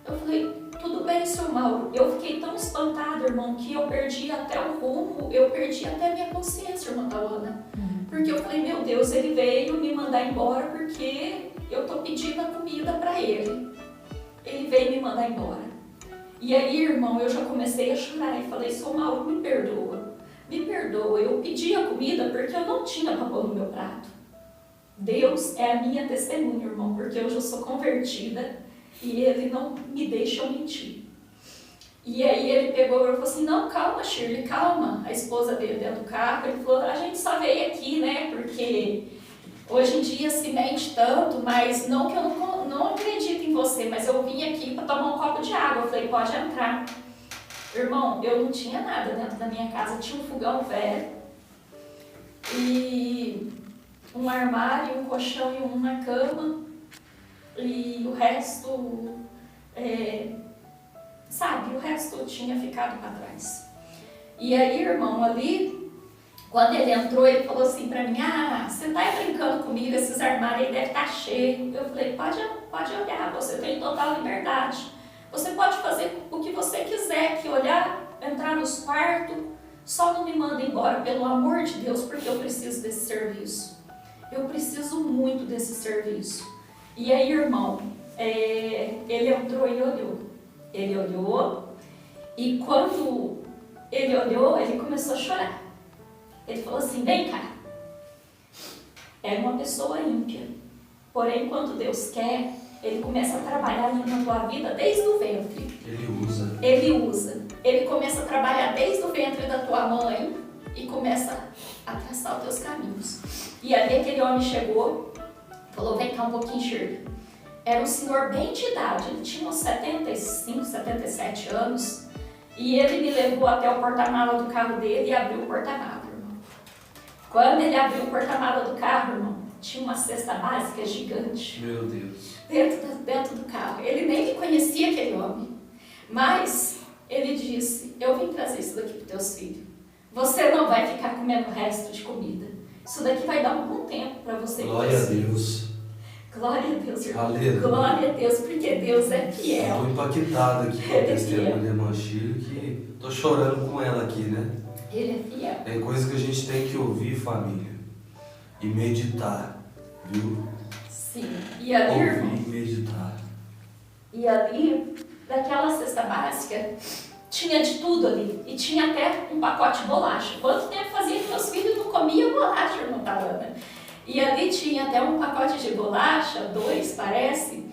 Eu falei, tudo bem, Sr. Mauro. Eu fiquei tão espantada, irmão, que eu perdi até o rumo, eu perdi até a minha consciência, irmã Tauana. Porque eu falei, meu Deus, ele veio me mandar embora porque eu tô pedindo a comida para ele. Ele veio me mandar embora. E aí, irmão, eu já comecei a chorar e falei, Sr. Mauro, me perdoa. Me perdoa, eu pedi a comida porque eu não tinha para pôr no meu prato. Deus é a minha testemunha, irmão, porque eu já sou convertida e Ele não me deixa eu mentir. E aí ele pegou e falou assim, não, calma Shirley, calma. A esposa dele dentro do carro, ele falou, a gente só veio aqui, né, porque hoje em dia se mente tanto, mas não que eu não acredito em você, mas eu vim aqui para tomar um copo de água. Eu falei, pode entrar. Irmão, eu não tinha nada dentro da minha casa, tinha um fogão velho e um armário, um colchão e uma cama e o resto sabe, o resto tinha ficado para trás. E aí, irmão, ali, quando ele entrou, ele falou assim para mim, você tá brincando comigo, esses armários aí devem estar cheios. Eu falei, pode olhar, você tem total liberdade. Você pode fazer o que você quiser, que olhar, entrar nos quartos, só não me manda embora, pelo amor de Deus, porque eu preciso desse serviço. Eu preciso muito desse serviço. E aí, irmão, ele entrou e olhou. Ele olhou, e quando ele olhou, ele começou a chorar. Ele falou assim, vem cá. É uma pessoa ímpia. Porém, quando Deus quer, Ele começa a trabalhar na tua vida desde o ventre. Ele usa. Ele começa a trabalhar desde o ventre da tua mãe e começa a traçar os teus caminhos. E ali aquele homem chegou, falou, vem cá um pouquinho, Shirley. Era um senhor bem de idade, ele tinha uns 75, 77 anos. E ele me levou até o porta-mala do carro dele e abriu o porta-mala, irmão. Quando ele abriu o porta-mala do carro, irmão, tinha uma cesta básica gigante. Meu Deus. Dentro do carro. Ele nem me conhecia, aquele homem. Mas ele disse, eu vim trazer isso daqui para os teus filhos. Você não vai ficar comendo o resto de comida. Isso daqui vai dar um bom tempo para você. Glória a Deus. Glória a Deus, irmão. Aleluia. Glória a Deus, porque Deus é fiel. Estou impactado aqui com o testemunho da irmã Shirley, que estou chorando com ela aqui, né? Ele é fiel. É coisa que a gente tem que ouvir, família, e meditar, viu? Sim. E ali, ouvir irmão, e meditar. e ali, daquela cesta básica, tinha de tudo ali. E tinha até um pacote de bolacha. Quanto tempo fazia que meus filhos não comiam bolacha, irmão Talana? E ali tinha até um pacote de bolacha, 2 parece.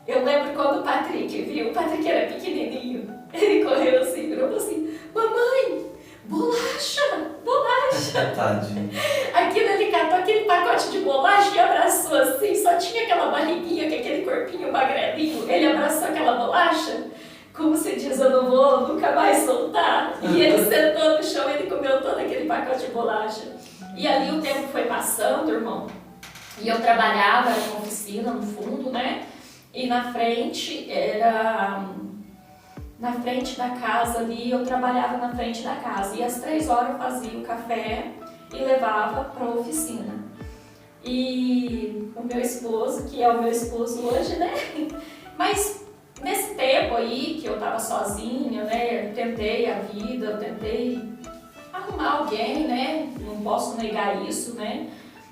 Eu lembro quando o Patrick viu, o Patrick era pequenininho. Ele correu assim, virou assim, mamãe, bolacha, bolacha. Tadinho. Aquilo ele catou aquele pacote de bolacha e abraçou assim, só tinha aquela barriguinha com aquele corpinho magrelinho. Ele abraçou aquela bolacha, como se diz, eu não vou nunca mais soltar. E ele sentou no chão e ele comeu todo aquele pacote de bolacha. E ali o tempo foi passando, irmão, e eu trabalhava em uma oficina no fundo, né? E na frente da casa ali, eu trabalhava na frente da casa. E às 3 horas eu fazia o café e levava para a oficina. E o meu esposo, que é o meu esposo hoje, né? Mas nesse tempo aí que eu estava sozinha, né? Eu tentei a vida, eu tentei arrumar alguém, né? Não posso negar isso, né?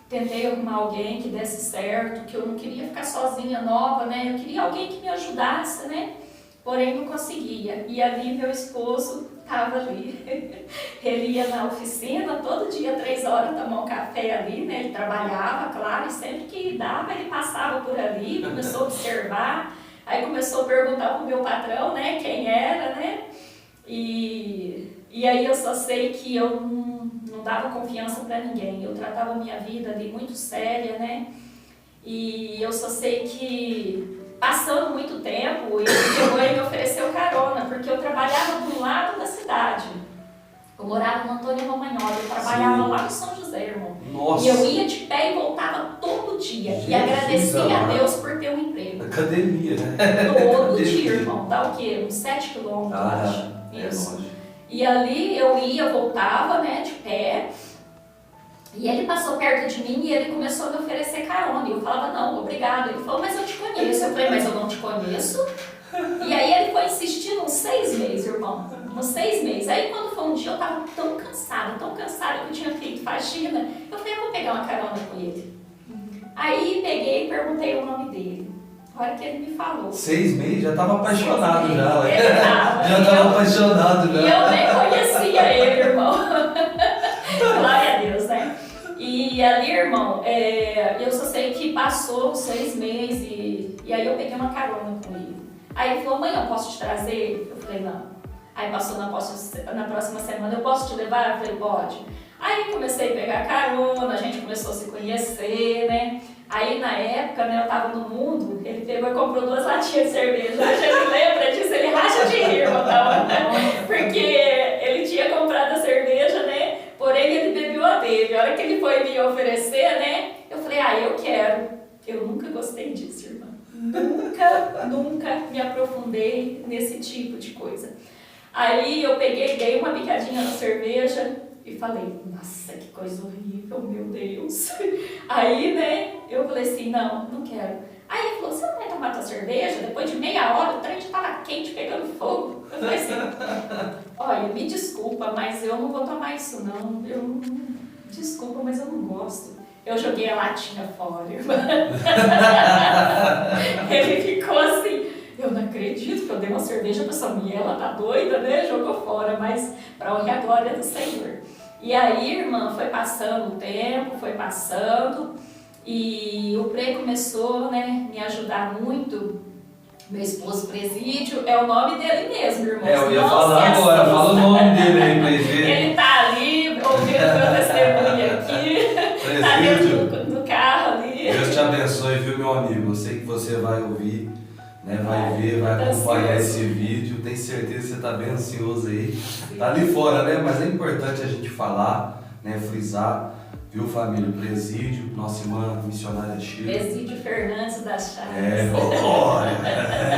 Tentei arrumar alguém que desse certo, que eu não queria ficar sozinha, nova, né? Eu queria alguém que me ajudasse, né? Porém não conseguia. E ali meu esposo estava ali. Ele ia na oficina todo dia, 3 horas, tomar um café ali, né? Ele trabalhava, claro, e sempre que dava ele passava por ali, começou a observar. Aí começou a perguntar pro meu patrão, né? Quem era, né? E aí eu só sei que eu não dava confiança para ninguém. Eu tratava a minha vida ali muito séria, né? E eu só sei que, passando muito tempo, ele chegou e me ofereceu carona, porque eu trabalhava do lado da cidade. Eu morava no Antônio Romagnoli, eu trabalhava lá no São José, irmão. Nossa. E eu ia de pé e voltava todo dia. Jesus, e agradecia a amado. Deus por ter um emprego. Academia, né? Todo Academia. dia, irmão. Dá o quê? Uns 7 quilômetros, eu acho. É Isso. longe. E ali eu ia, voltava, né, de pé. E ele passou perto de mim e ele começou a me oferecer carona. E eu falava, não, obrigado. Ele falou, mas eu te conheço. Eu falei, mas eu não te conheço. E aí ele foi insistindo uns 6 meses, irmão. Uns 6 meses. Aí quando foi um dia eu tava tão cansada que eu tinha feito faxina. Eu falei, eu vou pegar uma carona com ele. Aí peguei e perguntei o nome dele. A hora que ele me falou. 6 meses? Já estava apaixonado 6 já, meses. Ele tava. Já estava apaixonado já. E eu nem conhecia ele, irmão. Glória a Deus, né? E ali, irmão, eu só sei que passou 6 meses e aí eu peguei uma carona com ele. Aí ele falou, mãe, eu posso te trazer? Eu falei, não. Aí passou na próxima semana, eu posso te levar? Eu falei, pode. Aí comecei a pegar carona, a gente começou a se conhecer, né? Aí na época, né, eu tava no mundo, ele pegou e comprou 2 latinhas de cerveja. A gente lembra disso, ele racha de rir, porque ele tinha comprado a cerveja, né? Porém ele bebeu a dele. A hora que ele foi me oferecer, né? Eu falei, eu quero. Eu nunca gostei disso, irmã. nunca me aprofundei nesse tipo de coisa. Aí eu peguei, dei uma picadinha na cerveja e falei, nossa, que coisa horrível, meu Deus. Aí, né, eu falei assim, não quero. Aí ele falou, você não vai tomar tua cerveja? Depois de meia hora o trem já estava quente, pegando fogo. Eu falei assim, olha, me desculpa, mas eu não vou tomar isso não. Desculpa, mas eu não gosto. Eu joguei a latinha fora, irmã. Ele ficou assim, eu não acredito que eu dei uma cerveja pra essa mulher, ela tá doida, né? Jogou fora, mas pra honrar a glória do Senhor. E aí, irmã, foi passando o tempo, foi passando, e o Prê começou, né, me ajudar muito. Meu esposo Presídio, é o nome dele mesmo, irmão. Eu ia falar agora, fala o nome dele aí, Presídio. Ele tá ali, ouvindo meu testemunho aqui. Tá dentro do carro ali. Deus te abençoe, viu, meu amigo? Eu sei que você vai ouvir, né? Vai ver, vai acompanhar esse vídeo. Tenho certeza que você está bem ansioso aí. Tá ali fora, né? Mas é importante a gente falar, né? Frisar, viu, família? Presídio, nossa irmã missionária Sheila. Presídio Fernandes das Chagas. É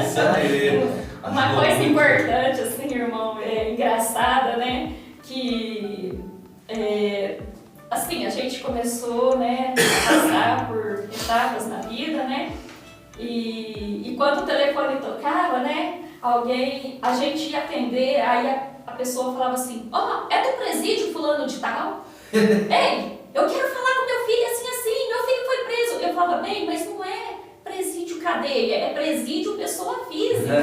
isso aí. Uma coisa importante, assim, irmão, engraçada, né? Que assim, a gente começou, né, a passar por etapas na vida, né? E quando o telefone tocava, né, a gente ia atender, aí a pessoa falava assim, é do presídio fulano de tal? Ei, eu quero falar com meu filho assim, meu filho foi preso. Eu falava, bem, mas não é presídio cadeia, é presídio pessoa física.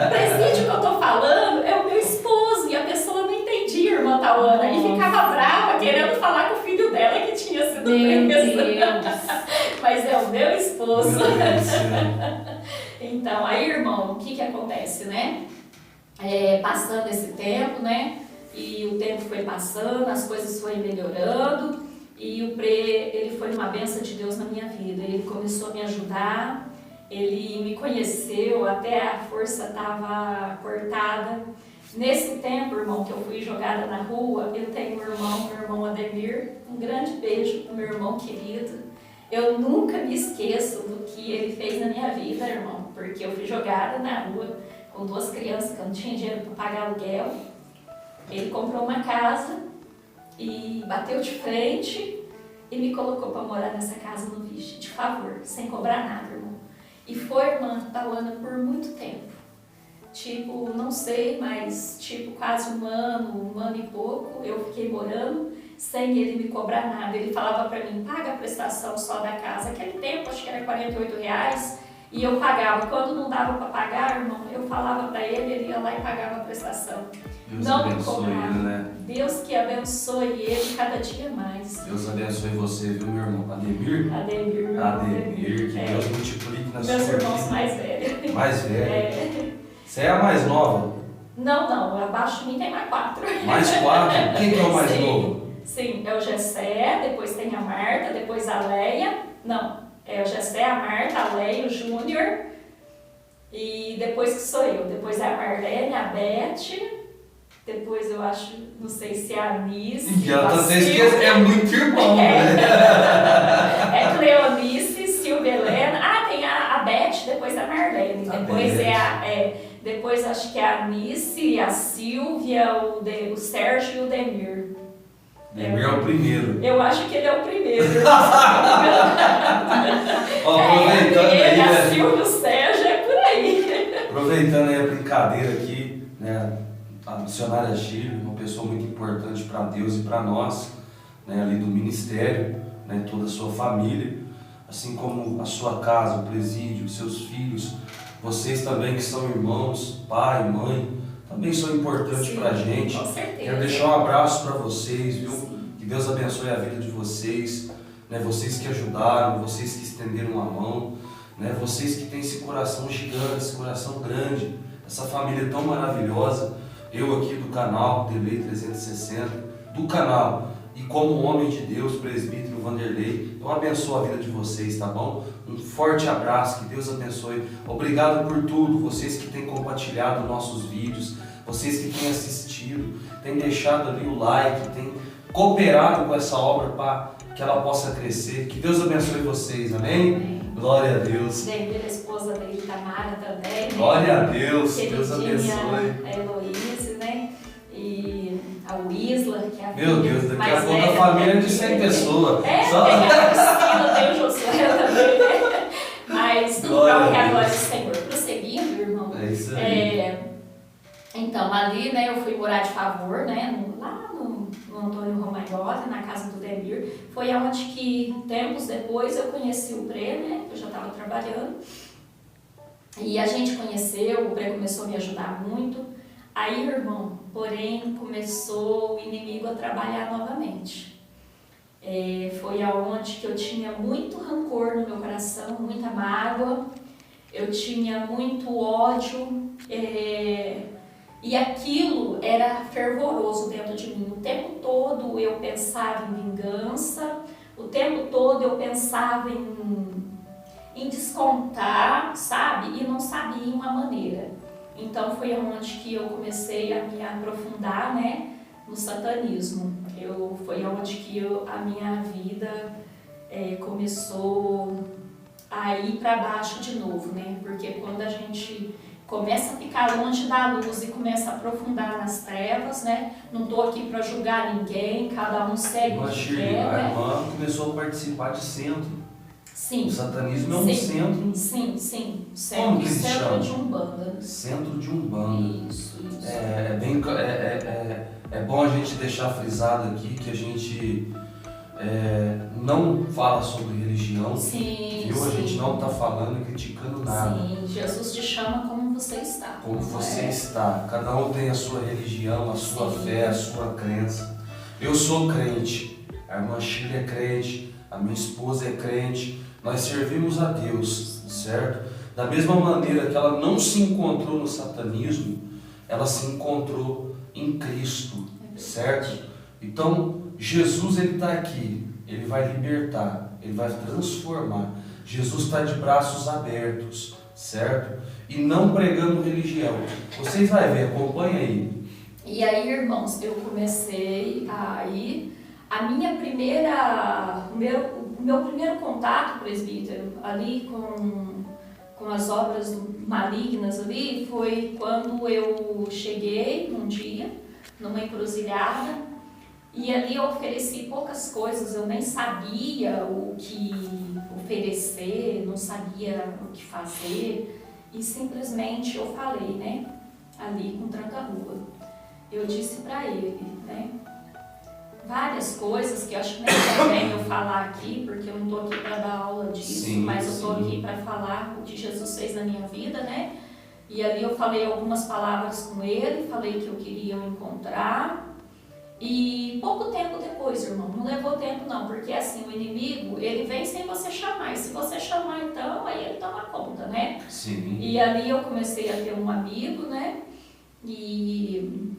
O presídio que eu tô falando é o meu esposo, e a pessoa não entendia, irmã Tauana, e ficava brava, querendo falar com o filho dela que tinha sido preso. Mas é o meu esposo. Então, aí, irmão, o que acontece, né? Passando esse tempo, né? E o tempo foi passando, as coisas foram melhorando, e o Prê, ele foi uma bênção de Deus na minha vida. Ele começou a me ajudar, ele me conheceu, até a força estava cortada. Nesse tempo, irmão, que eu fui jogada na rua, eu tenho meu irmão Ademir, um grande beijo pro meu irmão querido. Eu nunca me esqueço do que ele fez na minha vida, irmão, porque eu fui jogada na rua com 2 crianças que eu não tinha dinheiro para pagar aluguel. Ele comprou uma casa e bateu de frente e me colocou para morar nessa casa no Vixe, de favor, sem cobrar nada, irmão. E foi, irmã Tauana, por muito tempo. Tipo, não sei, mas tipo quase um ano e pouco, eu fiquei morando sem ele me cobrar nada. Ele falava para mim, paga a prestação só da casa. Aquele tempo, acho que era R$48, e eu pagava. Quando não dava para pagar, irmão, eu falava para ele, ele ia lá e pagava a prestação. Deus não abençoe ele, né? Deus que abençoe ele cada dia mais. Deus abençoe você, viu, meu irmão? Ademir, que Deus multiplique na sua vida. Meus irmãos mais velhos. Mais velho? Você é a mais nova? Não, abaixo de mim tem mais 4. Mais 4? Quem que é o mais novo? Sim, é o Gessé, depois tem a Marta, depois a Leia. Não, é o Gessé, a Marta, a Leia, o Júnior. E depois que sou eu. Depois é a Marlene, a Beth. Depois eu acho, não sei se é a Anice. Já tá até esquecendo, é muito irmão, né? É Cleonice, Silvia Helena. Tem a Beth, depois a Marlene. Depois depois acho que é a Anice, a Silvia, o Sérgio e o Demir. Demir é o primeiro. Eu acho que ele é o primeiro. Aproveitando aí, a Silvia e o Sérgio é por aí. Aproveitando aí a brincadeira aqui, né? A missionária Sheila, uma pessoa muito importante para Deus e para nós, né? Ali do ministério, né? Toda a sua família, assim como a sua casa, o presídio, os seus filhos, vocês também que são irmãos, pai, mãe, também são importantes para a gente. Com certeza. Quero deixar um abraço para vocês, viu? Sim. Que Deus abençoe a vida de vocês, né? Vocês que ajudaram, vocês que estenderam a mão, né? Vocês que têm esse coração gigante, esse coração grande, essa família tão maravilhosa. Eu aqui do canal Delay 360, do canal, e como homem de Deus, presbítero Vanderlei, eu abençoo a vida de vocês, tá bom? Um forte abraço, que Deus abençoe. Obrigado por tudo, vocês que têm compartilhado nossos vídeos, vocês que têm assistido, têm deixado ali o like, têm cooperado com essa obra para que ela possa crescer. Que Deus abençoe vocês, amém? Glória a Deus. Demir, a esposa dele, Tamara, também. Né? Glória a Deus. Queridinha, Deus abençoe. A Heloíse, né? E a Wisla, que é a Meu filha Deus, daqui mais a pouco a velha família da de 100 família. pessoas. Tem a Cristina, tem o Josué também, né? Mas tudo Glória para a que a Deus. glória do Senhor. Prosseguindo, irmão. É isso aí. Então, ali, né, eu fui morar de favor, né, lá no Antônio Romagnoli, na casa do Demir. Foi onde que, tempos depois, eu conheci o Prê, né, eu já estava trabalhando. E a gente conheceu, o Prê começou a me ajudar muito. Aí, irmão, porém, começou o inimigo a trabalhar novamente. Foi aonde que eu tinha muito rancor no meu coração, muita mágoa. Eu tinha muito ódio. E aquilo era fervoroso dentro de mim. O tempo todo eu pensava em vingança, o tempo todo eu pensava em descontar, sabe? E não sabia uma maneira. Então foi onde que eu comecei a me aprofundar, né, no satanismo. Foi onde que a minha vida começou a ir para baixo de novo, né? Porque quando a gente começa a ficar longe da luz e começa a aprofundar nas trevas, né? Não estou aqui para julgar ninguém, cada um segue o que quer, A né? irmã começou a participar de centro. Sim. O satanismo é um centro. Sim. Como que se Centro chama? de Umbanda. Centro de Umbanda. Isso. É bom a gente deixar frisado aqui que a gente não fala sobre religião. Sim, viu? A gente não está falando e criticando nada. Sim, Jesus te chama como você está. Como você está. Cada um tem a sua religião, a sua fé, a sua crença. Eu sou crente, a irmã Shirley é crente, a minha esposa é crente. Nós servimos a Deus, certo? Da mesma maneira que ela não se encontrou no satanismo, ela se encontrou em Cristo, certo? Então, Jesus ele está aqui, ele vai libertar, ele vai transformar. Jesus está de braços abertos, certo? E não pregando religião. Vocês vão ver, acompanha aí. E aí, irmãos, eu comecei a ir. O meu primeiro contato, presbítero, ali com as obras malignas ali, foi quando eu cheguei um dia, numa encruzilhada, e ali eu ofereci poucas coisas, eu nem sabia o que oferecer, não sabia o que fazer, e simplesmente eu falei, né, ali com tranca-rua. Eu disse para ele, né, várias coisas que eu acho que nem convém eu falar aqui, porque eu não estou aqui para dar aula disso, mas eu estou aqui para falar o que Jesus fez na minha vida, né? E ali eu falei algumas palavras com ele, falei que eu queria o encontrar. E pouco tempo depois, irmão, não levou tempo não, porque assim, o inimigo, ele vem sem você chamar, e se você chamar então, aí ele toma conta, né? Sim. E ali eu comecei a ter um amigo, né? E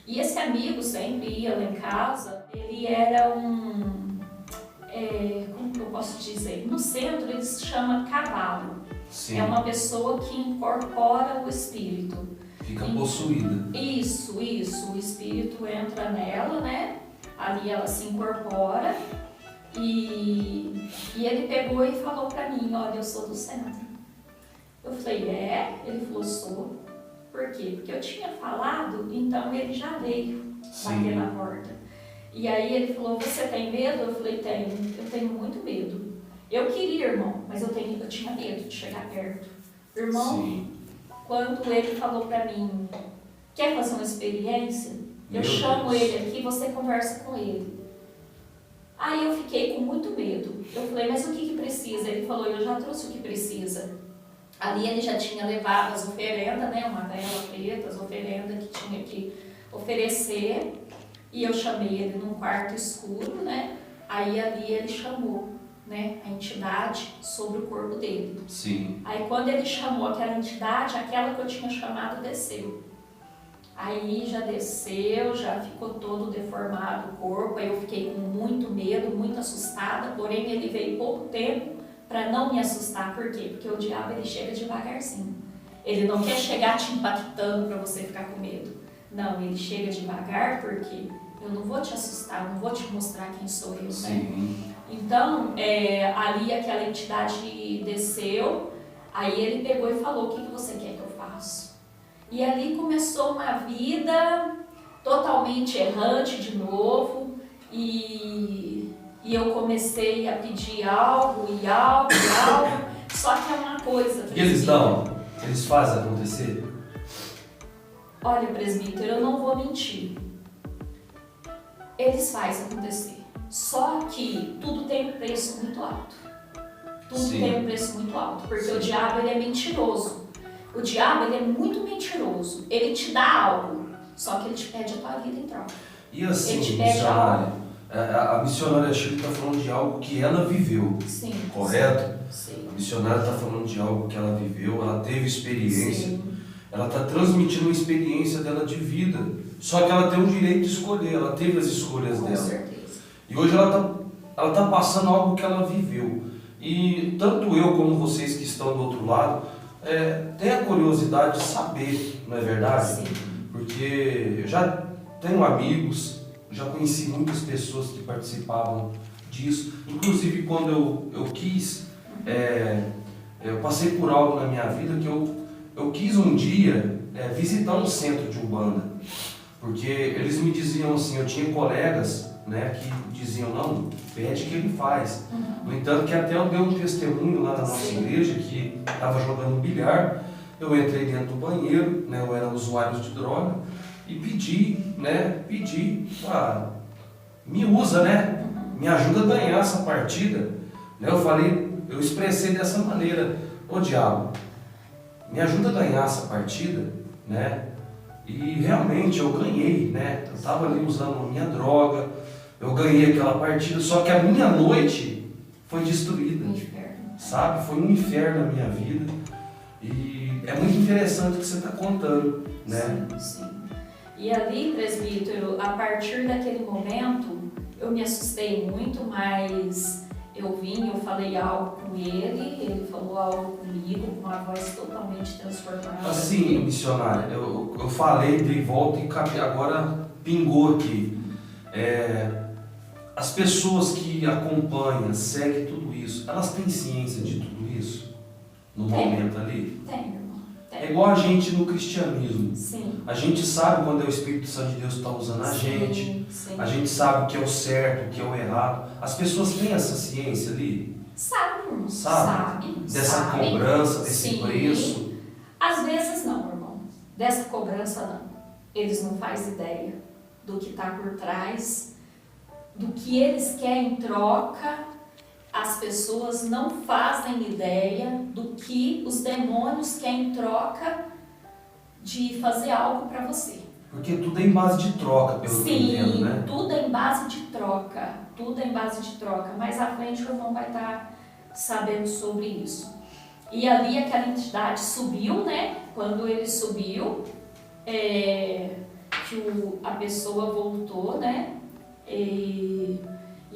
esse amigo sempre ia lá em casa, ele era como que eu posso dizer? No centro ele se chama cavalo. Sim. É uma pessoa que incorpora o espírito. Fica possuída. Isso, o espírito entra nela, né? Ali ela se incorpora e ele pegou e falou pra mim, olha, eu sou do centro. Eu falei, Ele falou, sou. Por quê? Porque eu tinha falado, então ele já veio bater na porta. E aí ele falou, você tem medo? Eu falei, eu tenho muito medo. Eu queria, irmão, mas eu tinha medo de chegar perto. Irmão, quando ele falou pra mim, quer fazer uma experiência? Eu chamo ele aqui, você conversa com ele. Aí eu fiquei com muito medo. Eu falei, mas o que precisa? Ele falou, eu já trouxe o que precisa. Ali ele já tinha levado as oferendas, né, uma vela preta, as oferendas que tinha que oferecer. E eu chamei ele num quarto escuro, né? Aí ali ele chamou, né, a entidade sobre o corpo dele. Sim. Aí quando ele chamou aquela entidade, aquela que eu tinha chamado desceu. Aí já desceu, já ficou todo deformado o corpo. Aí eu fiquei com muito medo, muito assustada. Porém ele veio pouco tempo para não me assustar. Por quê? Porque o diabo ele chega devagarzinho. Ele não quer chegar te impactando para você ficar com medo. Não, ele chega devagar porque Eu não vou te assustar, eu não vou te mostrar quem sou eu, né? Sim. Então, ali aquela entidade desceu, aí ele pegou e falou, o que você quer que eu faça? E ali começou uma vida totalmente errante de novo, e eu comecei a pedir algo, só que é uma coisa... E eles dão? Eles fazem acontecer? Olha, presbítero, eu não vou mentir. Eles fazem acontecer. Só que tudo tem um preço muito alto. Tudo Sim. tem um preço muito alto. Porque Sim. o diabo, ele é mentiroso. O diabo, ele é muito mentiroso. Ele te dá algo, só que ele te pede a tua vida em troca. E assim, Ele te pede missionária, algo. a missionária Shirley está falando de algo que ela viveu, Sim. correto? Sim. A missionária está falando de algo que ela viveu, ela teve experiência, Sim. ela está transmitindo uma experiência dela de vida. Só que ela tem o direito de escolher, ela teve as escolhas Com dela. certeza. E hoje ela tá passando algo que ela viveu. E tanto eu como vocês que estão do outro lado, tem a curiosidade de saber, não é verdade? Sim. Porque eu já tenho amigos, já conheci muitas pessoas que participavam disso. Inclusive quando eu quis, eu passei por algo na minha vida que eu quis um dia visitar um centro de Umbanda. Porque eles me diziam assim, eu tinha colegas, né, que diziam, não, pede que ele faz. No entanto, que até eu dei um testemunho lá na nossa Sim. igreja, que estava jogando bilhar, eu entrei dentro do banheiro, né, eu era usuário de droga, e pedi, me usa, né, me ajuda a ganhar essa partida. Né, eu expressei dessa maneira, ô diabo, me ajuda a ganhar essa partida, né? E realmente eu ganhei, né? Eu estava ali usando a minha droga, eu ganhei aquela partida, só que a minha noite foi destruída, Inferno. sabe? Foi um inferno na minha vida. E é muito interessante o que você está contando, né? Sim, sim. E ali, presbítero, a partir daquele momento, eu me assustei muito, mas eu falei algo com ele falou algo comigo, com uma voz totalmente transformada. Assim, missionária, eu falei, dei volta e agora pingou aqui. As pessoas que acompanham, seguem tudo isso, elas têm ciência de tudo isso? No momento ali? Tem, irmão. Tem. É igual a gente no cristianismo. Sim. A gente sabe quando é o Espírito Santo de Deus que está usando a gente. Sim. A gente sabe o que é o certo, o que é o errado. As pessoas têm essa ciência ali? Sabe, irmão. Sabe? Dessa cobrança, desse preço. Às vezes não, irmão. Dessa cobrança não. Eles não fazem ideia do que está por trás, do que eles querem em troca. As pessoas não fazem ideia do que os demônios querem em troca de fazer algo para você. Porque tudo é em base de troca, pelo que eu entendo, né? Tudo é em base de troca. Tudo é em base de troca. Mais à frente o irmão vai estar sabendo sobre isso. E ali aquela entidade subiu, né? Quando ele subiu, a pessoa voltou, né? E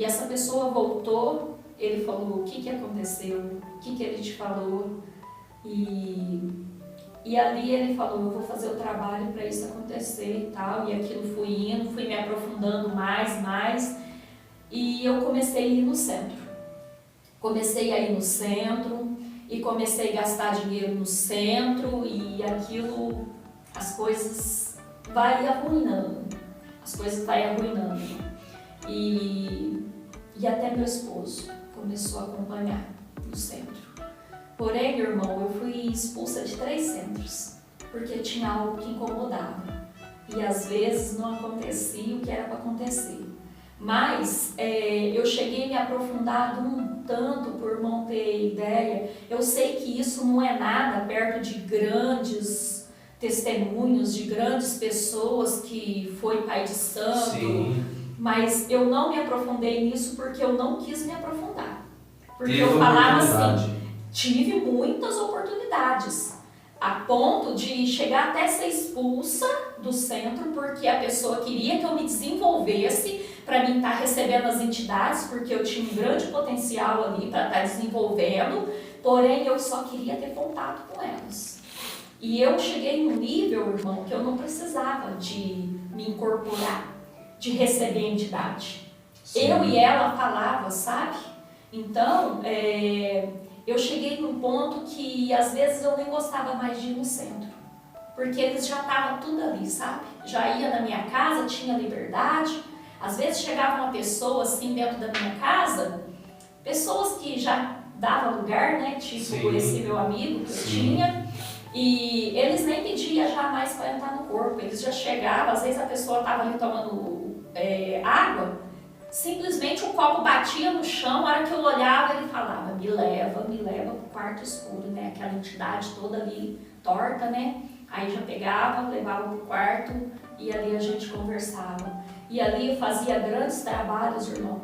essa pessoa voltou, ele falou o que aconteceu, o que ele te falou. E ali ele falou, eu vou fazer o trabalho para isso acontecer e tal. E aquilo fui me aprofundando mais. E eu comecei a ir no centro. Comecei a ir no centro e comecei a gastar dinheiro no centro e aquilo, as coisas vai arruinando. E até meu esposo começou a acompanhar no centro. Porém, irmão, eu fui expulsa de 3 centros, porque tinha algo que incomodava. E às vezes não acontecia o que era para acontecer. Mas eu cheguei a me aprofundar um tanto, por irmão ter ideia. Eu sei que isso não é nada perto de grandes testemunhos, de grandes pessoas que foi pai de santo. Sim. Mas eu não me aprofundei nisso porque eu não quis me aprofundar. Porque Teve eu falava oportunidade. assim, tive muitas oportunidades, a ponto de chegar até ser expulsa do centro, porque a pessoa queria que eu me desenvolvesse para mim estar recebendo as entidades, porque eu tinha um grande potencial ali para estar desenvolvendo, porém eu só queria ter contato com elas. E eu cheguei num nível, irmão, que eu não precisava de me incorporar. de receber a entidade. Sim. Eu e ela falava, sabe? Então, eu cheguei num ponto que às vezes eu nem gostava mais de ir no centro, porque eles já estavam tudo ali, sabe? Já ia na minha casa, tinha liberdade. Às vezes chegava uma pessoa assim dentro da minha casa, pessoas que já davam lugar, né? Tipo Sim. esse meu amigo que eu Sim. tinha, e eles nem pediam jamais para entrar no corpo, eles já chegavam, às vezes a pessoa estava ali tomando água, simplesmente o copo batia no chão, a hora que eu olhava ele falava, me leva pro quarto escuro, né? Aquela entidade toda ali torta, né? Aí já pegava, levava pro quarto e ali a gente conversava. E ali eu fazia grandes trabalhos, irmão.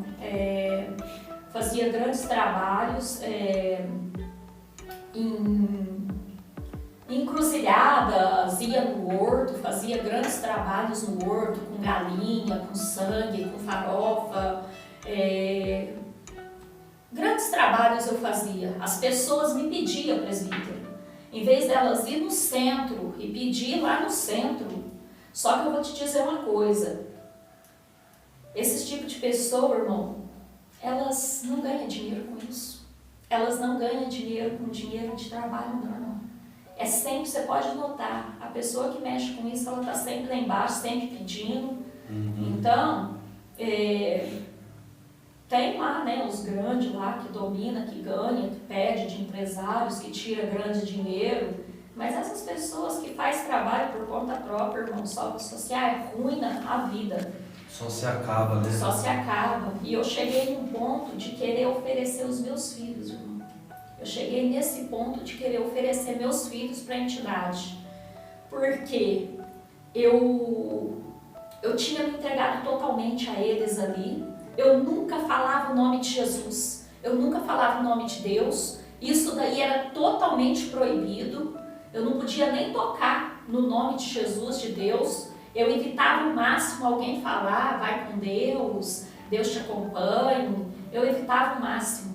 Fazia grandes trabalhos em encruzilhadas, ia no horto, fazia grandes trabalhos no horto, com galinha, com sangue, com farofa. Grandes trabalhos eu fazia. As pessoas me pediam, presbítero, em vez delas ir no centro e pedir lá no centro. Só que eu vou te dizer uma coisa, esse tipo de pessoa, irmão, elas não ganham dinheiro com isso. Elas não ganham dinheiro com dinheiro de trabalho, não, irmão. É sempre, você pode notar, a pessoa que mexe com isso, ela está sempre lá embaixo, sempre pedindo. Uhum. Então, tem lá, né, os grandes lá que domina, que ganha, que pede de empresários, que tira grande dinheiro. Mas essas pessoas que fazem trabalho por conta própria, irmão, só se arruina a vida. Só se acaba, né? Só se acaba. E eu cheguei num ponto de querer oferecer os meus filhos, irmão. Eu cheguei nesse ponto de querer oferecer meus filhos para a entidade. Porque eu tinha me entregado totalmente a eles ali. Eu nunca falava o nome de Jesus. Eu nunca falava o nome de Deus. Isso daí era totalmente proibido. Eu não podia nem tocar no nome de Jesus, de Deus. Eu evitava ao máximo alguém falar, vai com Deus, Deus te acompanha. Eu evitava ao máximo.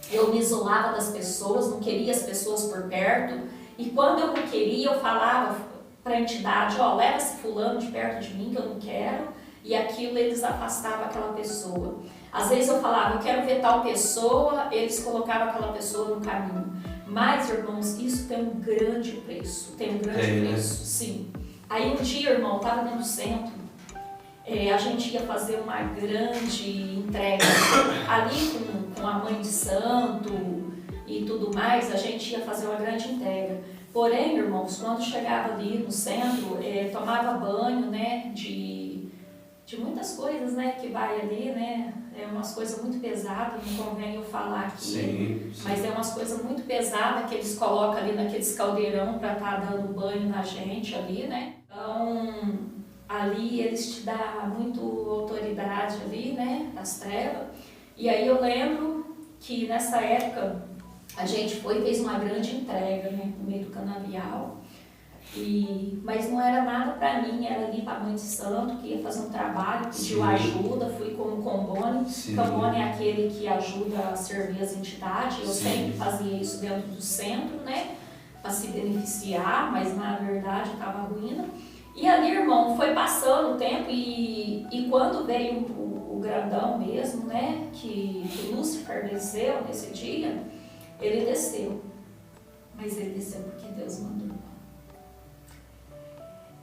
Eu me isolava das pessoas, não queria as pessoas por perto. E quando eu não queria, eu falava para a entidade, leva esse fulano de perto de mim que eu não quero. E aquilo eles afastavam aquela pessoa. Às vezes eu falava, eu quero ver tal pessoa, eles colocavam aquela pessoa no caminho. Mas, irmãos, isso tem um grande preço. Tem um grande preço, sim. Aí um dia, irmão, estava dentro do centro, a gente ia fazer uma grande entrega ali com a mãe de santo e tudo mais, a gente ia fazer uma grande entrega. Porém, irmãos, quando chegava ali no centro, tomava banho, né, de muitas coisas, né, que vai ali, né, umas coisas muito pesadas, não convém eu falar aqui, sim. Mas umas coisas muito pesadas que eles colocam ali naqueles caldeirão para estar dando banho na gente ali, né. Então, ali eles te dão muito autoridade ali, né, das trevas. E aí eu lembro que nessa época a gente fez uma grande entrega, né, no meio do canavial. Mas não era nada para mim, era ali para a mãe de santo, que ia fazer um trabalho, pediu ajuda, fui como Combone. Combone é aquele que ajuda a servir as entidades, eu sempre fazia isso dentro do centro, né, para se beneficiar, mas na verdade eu estava ruína. E ali, irmão, foi passando o tempo e quando veio o grandão mesmo, né, que Lúcifer desceu nesse dia, ele desceu. Mas ele desceu porque Deus mandou.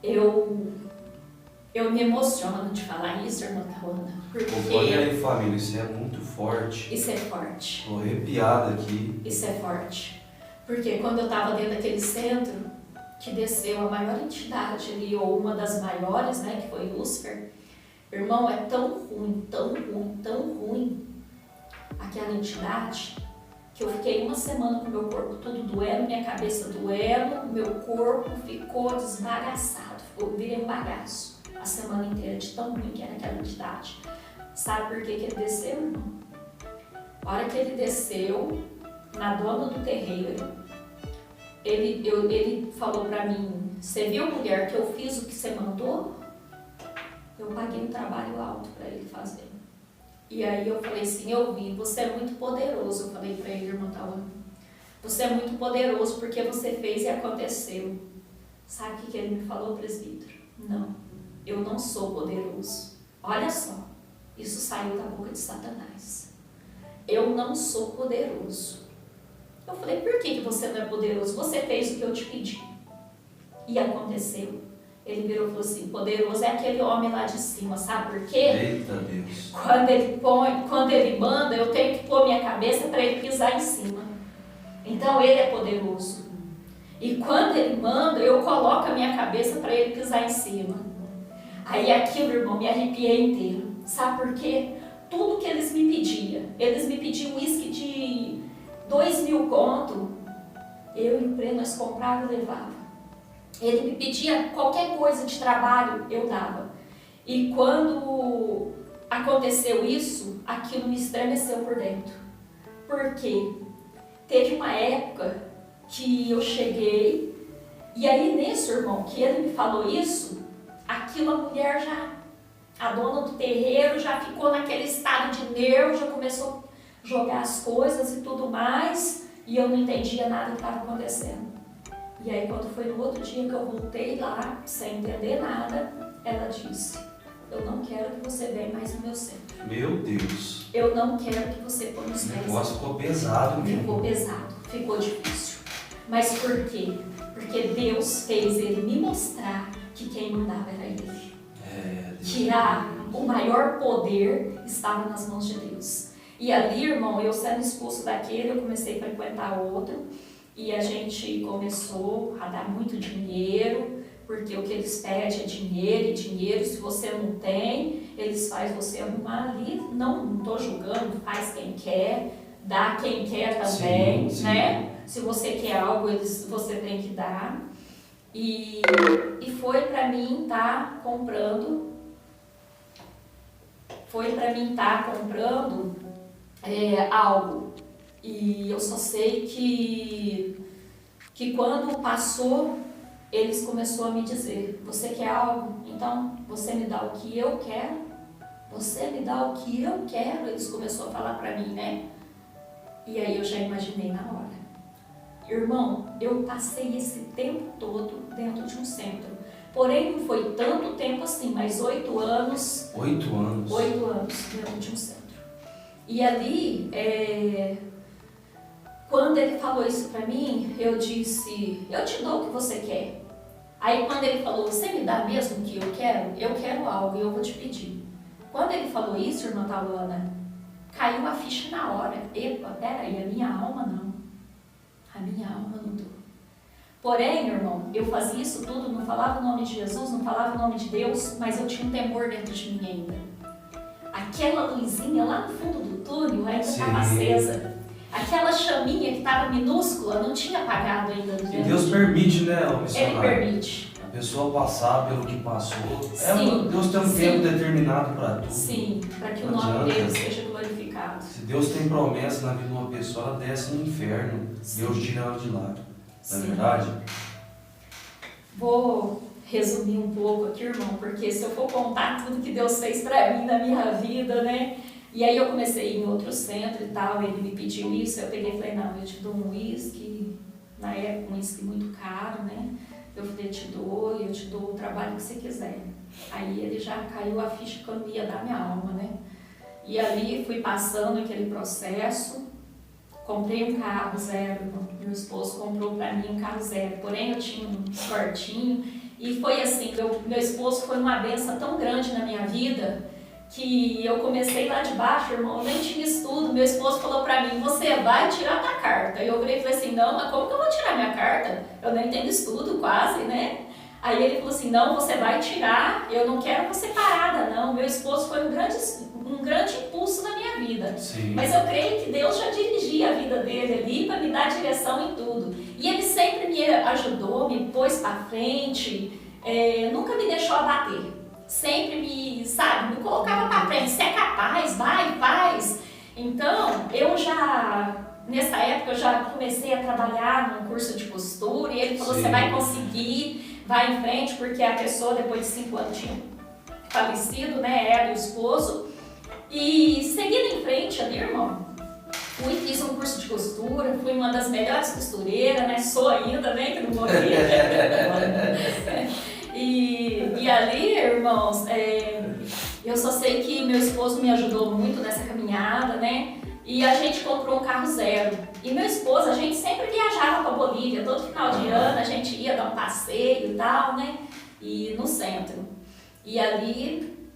Eu me emociono de falar isso, irmã Tawana, porque... Olha aí, família, isso é muito forte. Isso é forte. Tô arrepiada aqui. Isso é forte. Porque quando eu estava dentro daquele centro, que desceu a maior entidade ali, ou uma das maiores, né, que foi Lúcifer, irmão, é tão ruim, tão ruim, tão ruim aquela entidade, que eu fiquei uma semana com meu corpo tudo doendo, minha cabeça doendo, meu corpo ficou desbagaçado, eu virei um bagaço a semana inteira, de tão ruim que era aquela entidade. Sabe por que ele desceu, irmão? A hora que ele desceu, na dona do terreiro, ele falou pra mim, você viu, mulher, que eu fiz o que você mandou? Eu paguei um trabalho alto pra ele fazer. E aí eu falei assim, eu vi, você é muito poderoso. Eu falei pra ele, irmã Tawana, você é muito poderoso porque você fez e aconteceu. Sabe o que ele me falou, presbítero? Não, eu não sou poderoso. Olha só, isso saiu da boca de Satanás. Eu não sou poderoso. Eu falei, por que você não é poderoso? Você fez o que eu te pedi. E aconteceu. Ele virou e falou assim, poderoso é aquele homem lá de cima, sabe por quê? Eita Deus. Quando ele manda, eu tenho que pôr minha cabeça para ele pisar em cima. Então ele é poderoso. E quando ele manda, eu coloco a minha cabeça para ele pisar em cima. Aí aquilo, irmão, me arrepiei inteiro. Sabe por quê? Tudo que eles me pediam uísque de 2.000 conto, eu e o Prê, nós comprava e levava. Ele me pedia qualquer coisa de trabalho, eu dava. E quando aconteceu isso, aquilo me estremeceu por dentro. Por quê? Teve uma época que eu cheguei, e aí nisso, irmão, que ele me falou isso, aquilo a mulher já, a dona do terreiro já ficou naquele estado de nervo, já começou a jogar as coisas e tudo mais, e eu não entendia nada que estava acontecendo. E aí quando foi no outro dia que eu voltei lá, sem entender nada, ela disse, eu não quero que você venha mais no meu centro. Meu Deus. Eu não quero que você ponha os O pés. negócio ficou pesado mesmo. Ficou pesado, ficou difícil. Mas por quê? Porque Deus fez ele me mostrar que quem mandava era ele. Tirar o maior poder estava nas mãos de Deus. E ali, irmão, eu sendo expulso daquele, eu comecei a frequentar outro. E a gente começou a dar muito dinheiro, porque o que eles pedem é dinheiro, e dinheiro, se você não tem, eles fazem você arrumar ali. Não estou julgando, faz quem quer, dá quem quer também, sim. né? Se você quer algo, você tem que dar. E foi para mim estar comprando, algo. E eu só sei que quando passou, eles começaram a me dizer, você quer algo? Então você me dá o que eu quero? Você me dá o que eu quero? Eles começaram a falar para mim, né? E aí eu já imaginei na hora. Irmão, eu passei esse tempo todo dentro de um centro. Porém, não foi tanto tempo assim, mas 8 anos. 8 anos? 8 anos dentro de um centro. E ali, quando ele falou isso pra mim, eu disse, eu te dou o que você quer. Aí quando ele falou, você me dá mesmo o que eu quero algo e eu vou te pedir. Quando ele falou isso, irmã Talana, caiu a ficha na hora. Epa, peraí, a minha alma não. A minha alma não dou. Porém, irmão, eu fazia isso tudo, não falava o nome de Jesus, não falava o nome de Deus, mas eu tinha um temor dentro de mim ainda. Aquela luzinha lá no fundo do túnel ainda estava acesa. Aquela chaminha que estava minúscula não tinha apagado ainda. E Deus permite, né, Ele permite. A pessoa passar pelo que passou. Sim, Deus tem um tempo determinado para tudo. Sim, para que o nome dele seja glorificado. Se Deus tem promessa na vida de uma pessoa, ela desce no inferno. Sim. Deus tira ela de lá. Não é verdade? Vou resumir um pouco aqui, irmão, porque se eu for contar tudo que Deus fez para mim na minha vida, né? E aí eu comecei a ir em outro centro e tal, ele me pediu isso, eu peguei e falei, não, eu te dou um uísque, na época um uísque muito caro, né? Eu falei, eu te dou o trabalho que você quiser. Aí ele já caiu a ficha que eu não ia dar minha alma, né? E ali fui passando aquele processo, comprei um carro zero, meu esposo comprou para mim um carro zero, porém eu tinha um quartinho, e foi assim, meu esposo foi uma bênção tão grande na minha vida, que eu comecei lá de baixo, irmão, eu nem tinha estudo, meu esposo falou pra mim, você vai tirar tua carta. Eu falei assim, não, mas como que eu vou tirar minha carta? Eu nem tenho estudo quase, né? Aí ele falou assim, não, você vai tirar, eu não quero você parada, não. Meu esposo foi um grande impulso na minha vida. Sim. Mas eu creio que Deus já dirigia a vida dele ali para me dar direção em tudo. E ele sempre me ajudou, me pôs pra frente, nunca me deixou abater. Sempre me colocava pra frente, você é capaz, vai, faz. Então, nessa época, eu já comecei a trabalhar num curso de costura, e ele falou, você vai conseguir, vai em frente, porque a pessoa, depois de 5 anos, tinha falecido, né, ela e o esposo. E seguindo em frente ali, irmão, fiz um curso de costura, fui uma das melhores costureiras, né, sou ainda, né, que não morri. E ali, irmãos, Eu só sei que meu esposo me ajudou muito nessa caminhada, né? E a gente comprou um carro zero. E meu esposo, a gente sempre viajava para Bolívia, todo final de ano a gente ia dar um passeio e tal, né? E no centro. E ali,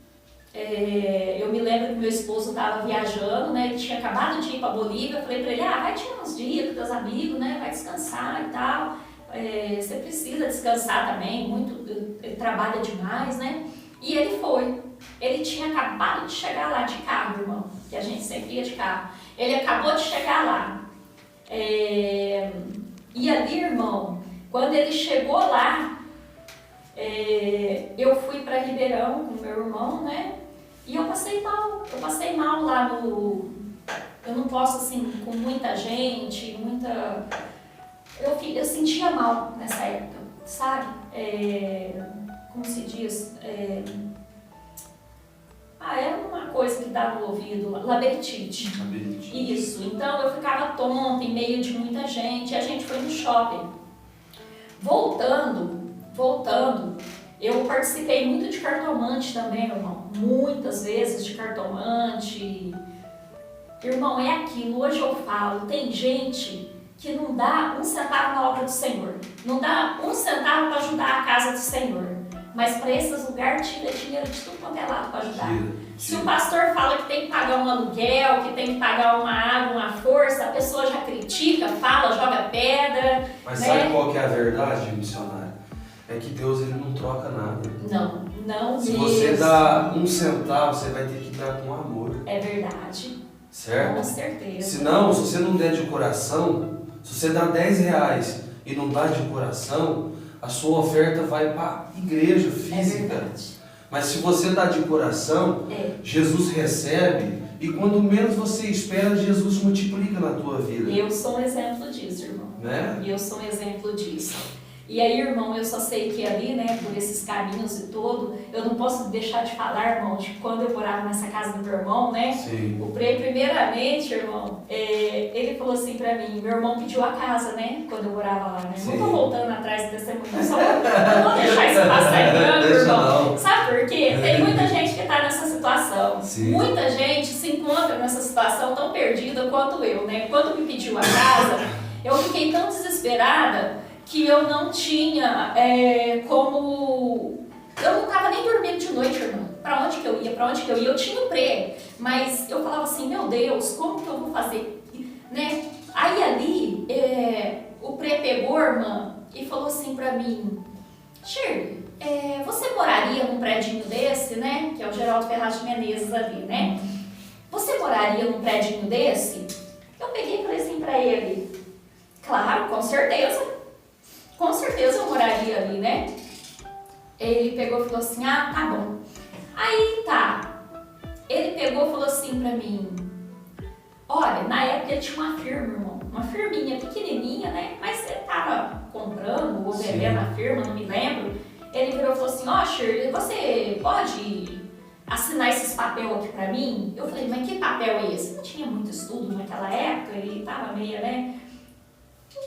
eu me lembro que meu esposo estava viajando, né? Ele tinha acabado de ir para Bolívia. Eu falei para ele, vai tirar uns dias com teus amigos, né? Vai descansar e tal. Você precisa descansar também, ele trabalha demais, né? E ele foi. Ele tinha acabado de chegar lá de carro, irmão, que a gente sempre ia de carro. Ele acabou de chegar lá. E ali, irmão, quando ele chegou lá, eu fui para Ribeirão com meu irmão, né? E eu passei mal. Eu passei mal lá no... Eu não posso, assim, com muita gente, Eu sentia mal nessa época, sabe? Como se diz? É uma coisa que dá no ouvido, labirintite. Isso, então eu ficava tonta em meio de muita gente, e a gente foi no shopping. Voltando, eu participei muito de cartomante também, meu irmão. Muitas vezes de cartomante. Irmão, é aquilo, hoje eu falo, tem gente que não dá um centavo na obra do Senhor. Não dá um centavo para ajudar a casa do Senhor. Mas para esses lugares tira dinheiro de tudo quanto é lado para ajudar. Se o pastor fala que tem que pagar um aluguel, que tem que pagar uma água, uma força, a pessoa já critica, fala, joga pedra. Mas né? sabe qual que é a verdade, missionário? É que Deus ele não troca nada. Não Se mesmo. você dá um centavo, você vai ter que dar com amor. É verdade. Certo? Com certeza. Senão, se você não der de coração, se você dá 10 reais e não dá de coração, a sua oferta vai para a igreja física. É verdade. Mas se você dá de coração, Jesus recebe, e quando menos você espera, Jesus multiplica na tua vida. Eu sou um exemplo disso, irmão. Né? Eu sou um exemplo disso. E aí, irmão, eu só sei que ali, né, por esses caminhos e todo, eu não posso deixar de falar, irmão, de quando eu morava nessa casa do meu irmão, né? Sim. O Prei, primeiramente, irmão, ele falou assim pra mim, meu irmão pediu a casa, né, quando eu morava lá, né? Sim. Não tô voltando atrás do testemunho, só não vou deixar isso passar em branco, irmão. Não. Sabe por quê? Tem muita gente que tá nessa situação. Sim. Muita gente se encontra nessa situação tão perdida quanto eu, né? Quando me pediu a casa, eu fiquei tão desesperada que eu não tinha como... Eu não estava nem dormindo de noite, irmão. Pra onde que eu ia? Eu tinha um pré, mas eu falava assim, meu Deus, como que eu vou fazer? Né? Aí ali, o pré pegou, irmã, e falou assim pra mim, Shirley, você moraria num predinho desse, né? Que é o Geraldo Ferraz de Menezes ali, né? Você moraria num predinho desse? Eu peguei e falei assim pra ele, claro, com certeza. Com certeza eu moraria ali, né? Ele pegou e falou assim, tá bom. Aí tá. Ele pegou e falou assim pra mim, olha, na época ele tinha uma firma, irmão. Uma firminha pequenininha, né? Mas ele tava comprando ou vendendo a firma, não me lembro. Ele virou e falou assim, Shirley, você pode assinar esses papel aqui pra mim? Eu falei, mas que papel é esse? Não tinha muito estudo naquela época, ele tava meio, né?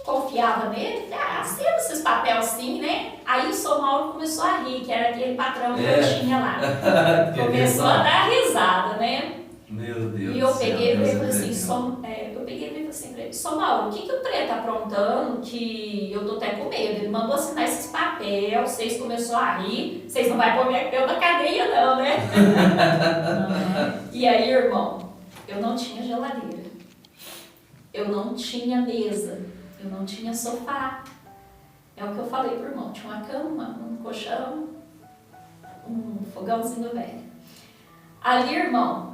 Confiava nele, assina esses papéis assim, né? Aí o São Mauro começou a rir, que era aquele patrão que eu tinha lá. Começou a dar risada, né? Meu Deus. E eu peguei e falei assim, pra ele, São Mauro, o que o Pré tá aprontando que eu tô até com medo? Ele mandou assinar esses papéis, vocês começaram a rir, vocês não vão pôr eu na cadeia não, né? E aí, irmão, eu não tinha geladeira, eu não tinha mesa, eu não tinha sofá. É o que eu falei pro irmão, tinha uma cama, um colchão, um fogãozinho velho. Ali, irmão,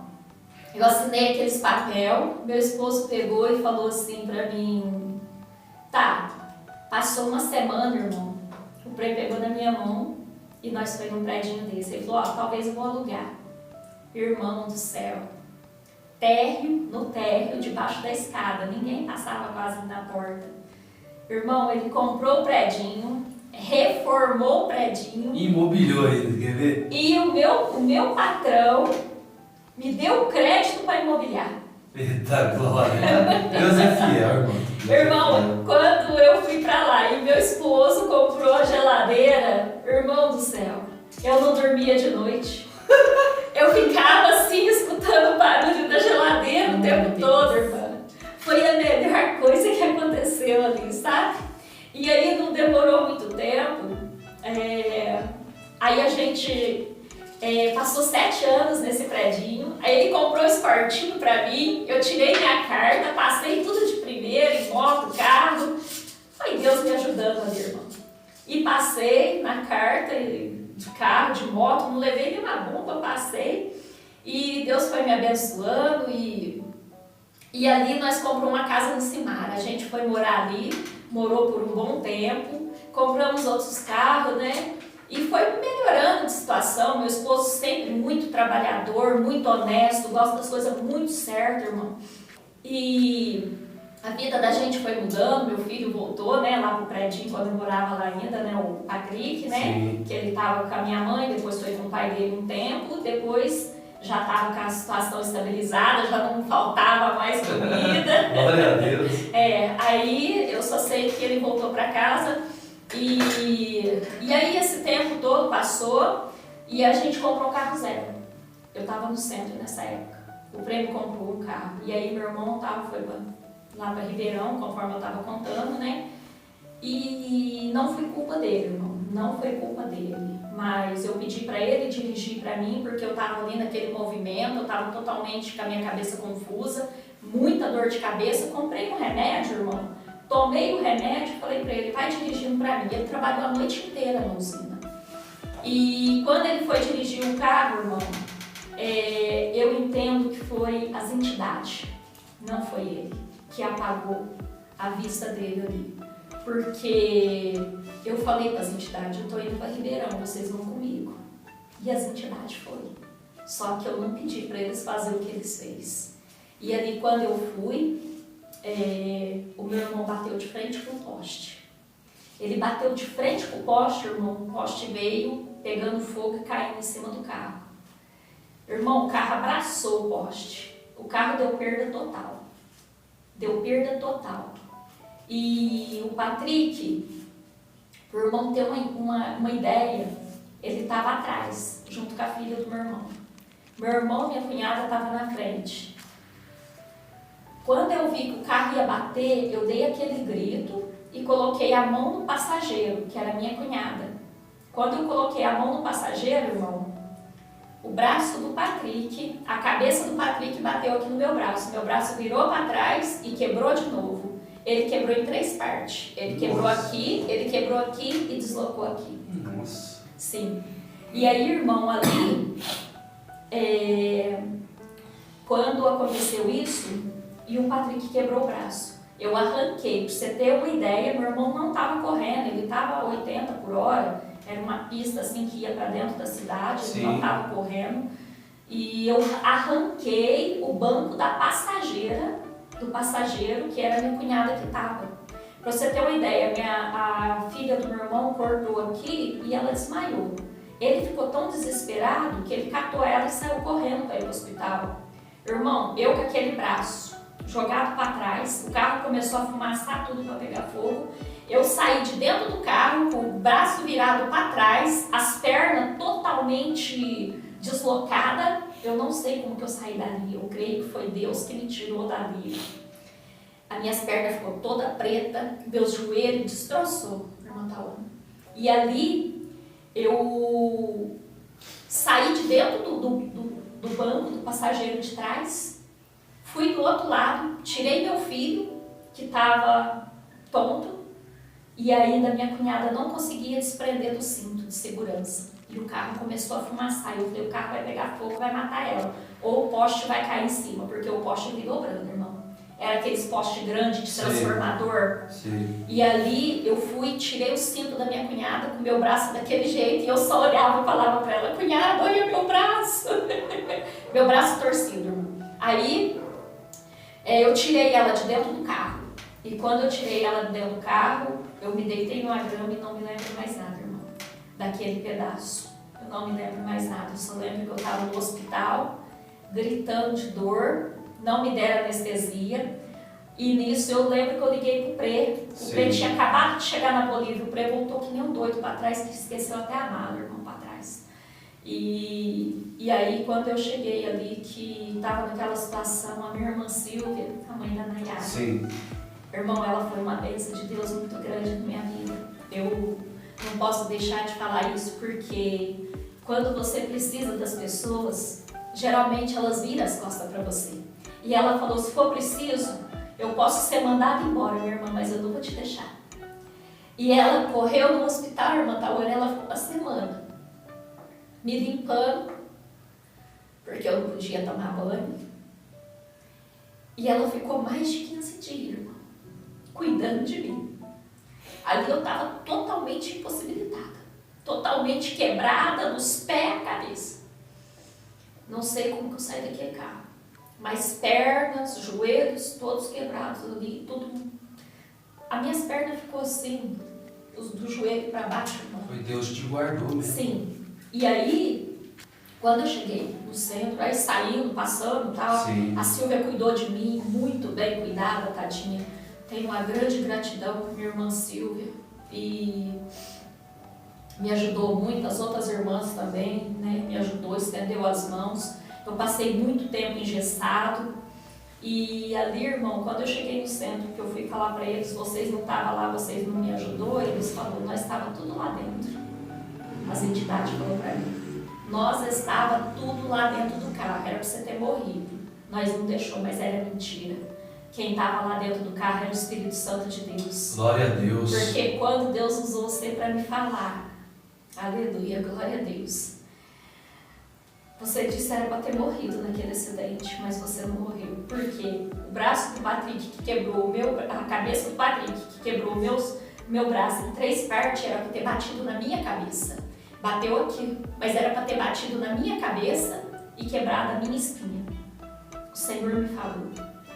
eu assinei aqueles papel, meu esposo pegou e falou assim pra mim, tá, passou uma semana, irmão, o Pré pegou na minha mão e nós fomos num prédio desse. Ele falou, talvez eu vou alugar. Irmão do céu, no térreo, debaixo da escada, ninguém passava quase na porta. Irmão, ele comprou o predinho, reformou o predinho. Imobiliou ainda, quer ver? E o meu patrão me deu crédito para imobiliar. Eita glória! Deus é fiel, irmão. Irmão, quando eu fui para lá e meu esposo comprou a geladeira, irmão do céu, eu não dormia de noite. Eu E aí não demorou muito tempo, aí a gente passou 7 anos nesse predinho, aí ele comprou esse quartinho pra mim, eu tirei minha carta, passei tudo de primeira, em moto, carro, foi Deus me ajudando ali, irmão. E passei na carta, de carro, de moto, não levei nenhuma bomba, passei, e Deus foi me abençoando, e ali nós compramos uma casa no Cimara, a gente foi morar ali, morou por um bom tempo, compramos outros carros, né? E foi melhorando de situação. Meu esposo sempre muito trabalhador, muito honesto, gosta das coisas muito certas, irmão. E a vida da gente foi mudando, meu filho voltou, né, lá pro prédio quando eu morava lá ainda, né, o Patrick, né? Sim. Que ele tava com a minha mãe, depois foi com o pai dele um tempo, depois já estava com a situação estabilizada, já não faltava mais comida. Glória a Deus. Aí eu só sei que ele voltou para casa e aí esse tempo todo passou e a gente comprou um carro zero. Eu estava no centro nessa época. O Prêmio comprou um carro e aí meu irmão foi lá para Ribeirão, conforme eu estava contando, né? E não foi culpa dele, irmão. Não foi culpa dele. Mas eu pedi para ele dirigir para mim, porque eu estava ali naquele movimento, eu estava totalmente com a minha cabeça confusa, muita dor de cabeça. Comprei um remédio, irmão, tomei o remédio e falei para ele, vai dirigindo para mim. Ele trabalhou a noite inteira na usina. E quando ele foi dirigir o carro, irmão, eu entendo que foi as entidades, não foi ele, que apagou a vista dele ali. Porque eu falei para as entidades, eu estou indo para Ribeirão, vocês vão comigo. E as entidades foram. Só que eu não pedi para eles fazer o que eles fez. E ali quando eu fui, o meu irmão bateu de frente com o poste. Ele bateu de frente com o poste, irmão, o poste veio pegando fogo e caindo em cima do carro. Irmão, o carro abraçou o poste. O carro deu perda total. Deu perda total. E o Patrick, por irmão ter uma ideia, ele estava atrás, junto com a filha do meu irmão. Meu irmão e minha cunhada estavam na frente. Quando eu vi que o carro ia bater, eu dei aquele grito e coloquei a mão no passageiro, que era minha cunhada. Quando eu coloquei a mão no passageiro, irmão, o braço do Patrick, a cabeça do Patrick bateu aqui no meu braço virou para trás e quebrou de novo. Ele quebrou em 3 partes. Ele quebrou aqui, ele quebrou aqui e deslocou aqui. Nossa. Sim. E aí, irmão, ali, quando aconteceu isso, e o Patrick quebrou o braço, eu arranquei. Pra você ter uma ideia, meu irmão não estava correndo, ele estava a 80 por hora, era uma pista assim que ia para dentro da cidade, ele não estava correndo. E eu arranquei o banco da passageira, do passageiro, que era a minha cunhada que estava. Para você ter uma ideia, a filha do meu irmão cortou aqui e ela desmaiou. Ele ficou tão desesperado que ele catou ela e saiu correndo para ir para o hospital. Irmão, eu com aquele braço jogado para trás, o carro começou a fumaçar tudo para pegar fogo. Eu saí de dentro do carro com o braço virado para trás, as pernas totalmente deslocadas. Eu não sei como que eu saí dali, eu creio que foi Deus que me tirou dali. As minhas pernas ficou toda preta, meus joelhos destroçou, irmã Tawana. E ali eu saí de dentro do banco do passageiro de trás, fui do outro lado, tirei meu filho, que estava tonto, e ainda minha cunhada não conseguia desprender do cinto de segurança. E o carro começou a fumaçar. Eu falei, o carro vai pegar fogo, vai matar ela. Ou o poste vai cair em cima, porque o poste veio dobrando, irmão. Era aqueles postes grandes de transformador. Sim. E ali eu fui, tirei o cinto da minha cunhada com o meu braço daquele jeito. E eu só olhava e falava para ela, cunhada, olha meu braço. Meu braço torcido, irmão. Aí eu tirei ela de dentro do carro. E quando eu tirei ela de dentro do carro, eu me deitei numa grama e não me lembro mais nada, irmão. Daquele pedaço. Eu não me lembro mais nada. Eu só lembro que eu estava no hospital, gritando de dor, não me deram anestesia. E nisso eu lembro que eu liguei pro Prê. O Prê tinha acabado de chegar na Bolívia. O Prê voltou que nem um doido para trás, que esqueceu até a mala, irmão, para trás. E aí quando eu cheguei ali, que estava naquela situação, a minha irmã Silvia, a mãe da Nayara. Sim. Irmão, ela foi uma bênção de Deus muito grande na minha vida. Eu não posso deixar de falar isso porque quando você precisa das pessoas, geralmente elas viram as costas para você. E ela falou, se for preciso, eu posso ser mandada embora, minha irmã, mas eu não vou te deixar. E ela correu no hospital, irmã Tawana, ela ficou uma semana me limpando, porque eu não podia tomar banho. E ela ficou mais de 15 dias, irmã, cuidando de mim. Ali eu estava totalmente impossibilitada, totalmente quebrada, dos pés à cabeça. Não sei como que eu saí daquele carro, mas pernas, joelhos, todos quebrados ali, tudo. As minhas pernas ficou assim, do joelho para baixo, irmão. Foi Deus que te guardou mesmo. Sim. E aí, quando eu cheguei no centro, aí saindo, passando e tal, Sim. a Silvia cuidou de mim, muito bem cuidada, tadinha. Tenho uma grande gratidão por minha irmã Silvia e me ajudou muito, as outras irmãs também, né? Me ajudou, estendeu as mãos. Eu passei muito tempo engessado e ali, irmão, quando eu cheguei no centro, que eu fui falar para eles, vocês não estavam lá, vocês não me ajudou, eles falaram, nós estávamos tudo lá dentro. As entidades falaram para mim, nós estava tudo lá dentro do carro, era para você ter morrido. Nós não deixou, mas era mentira. Quem estava lá dentro do carro era o Espírito Santo de Deus. Glória a Deus. Porque quando Deus usou você para me falar, aleluia, glória a Deus. Você disse que era para ter morrido naquele acidente, mas você não morreu. Por quê? O braço do Patrick que quebrou a cabeça do Patrick que quebrou meu braço em 3 partes era para ter batido na minha cabeça. Bateu aqui, mas era para ter batido na minha cabeça e quebrado a minha espinha. O Senhor me falou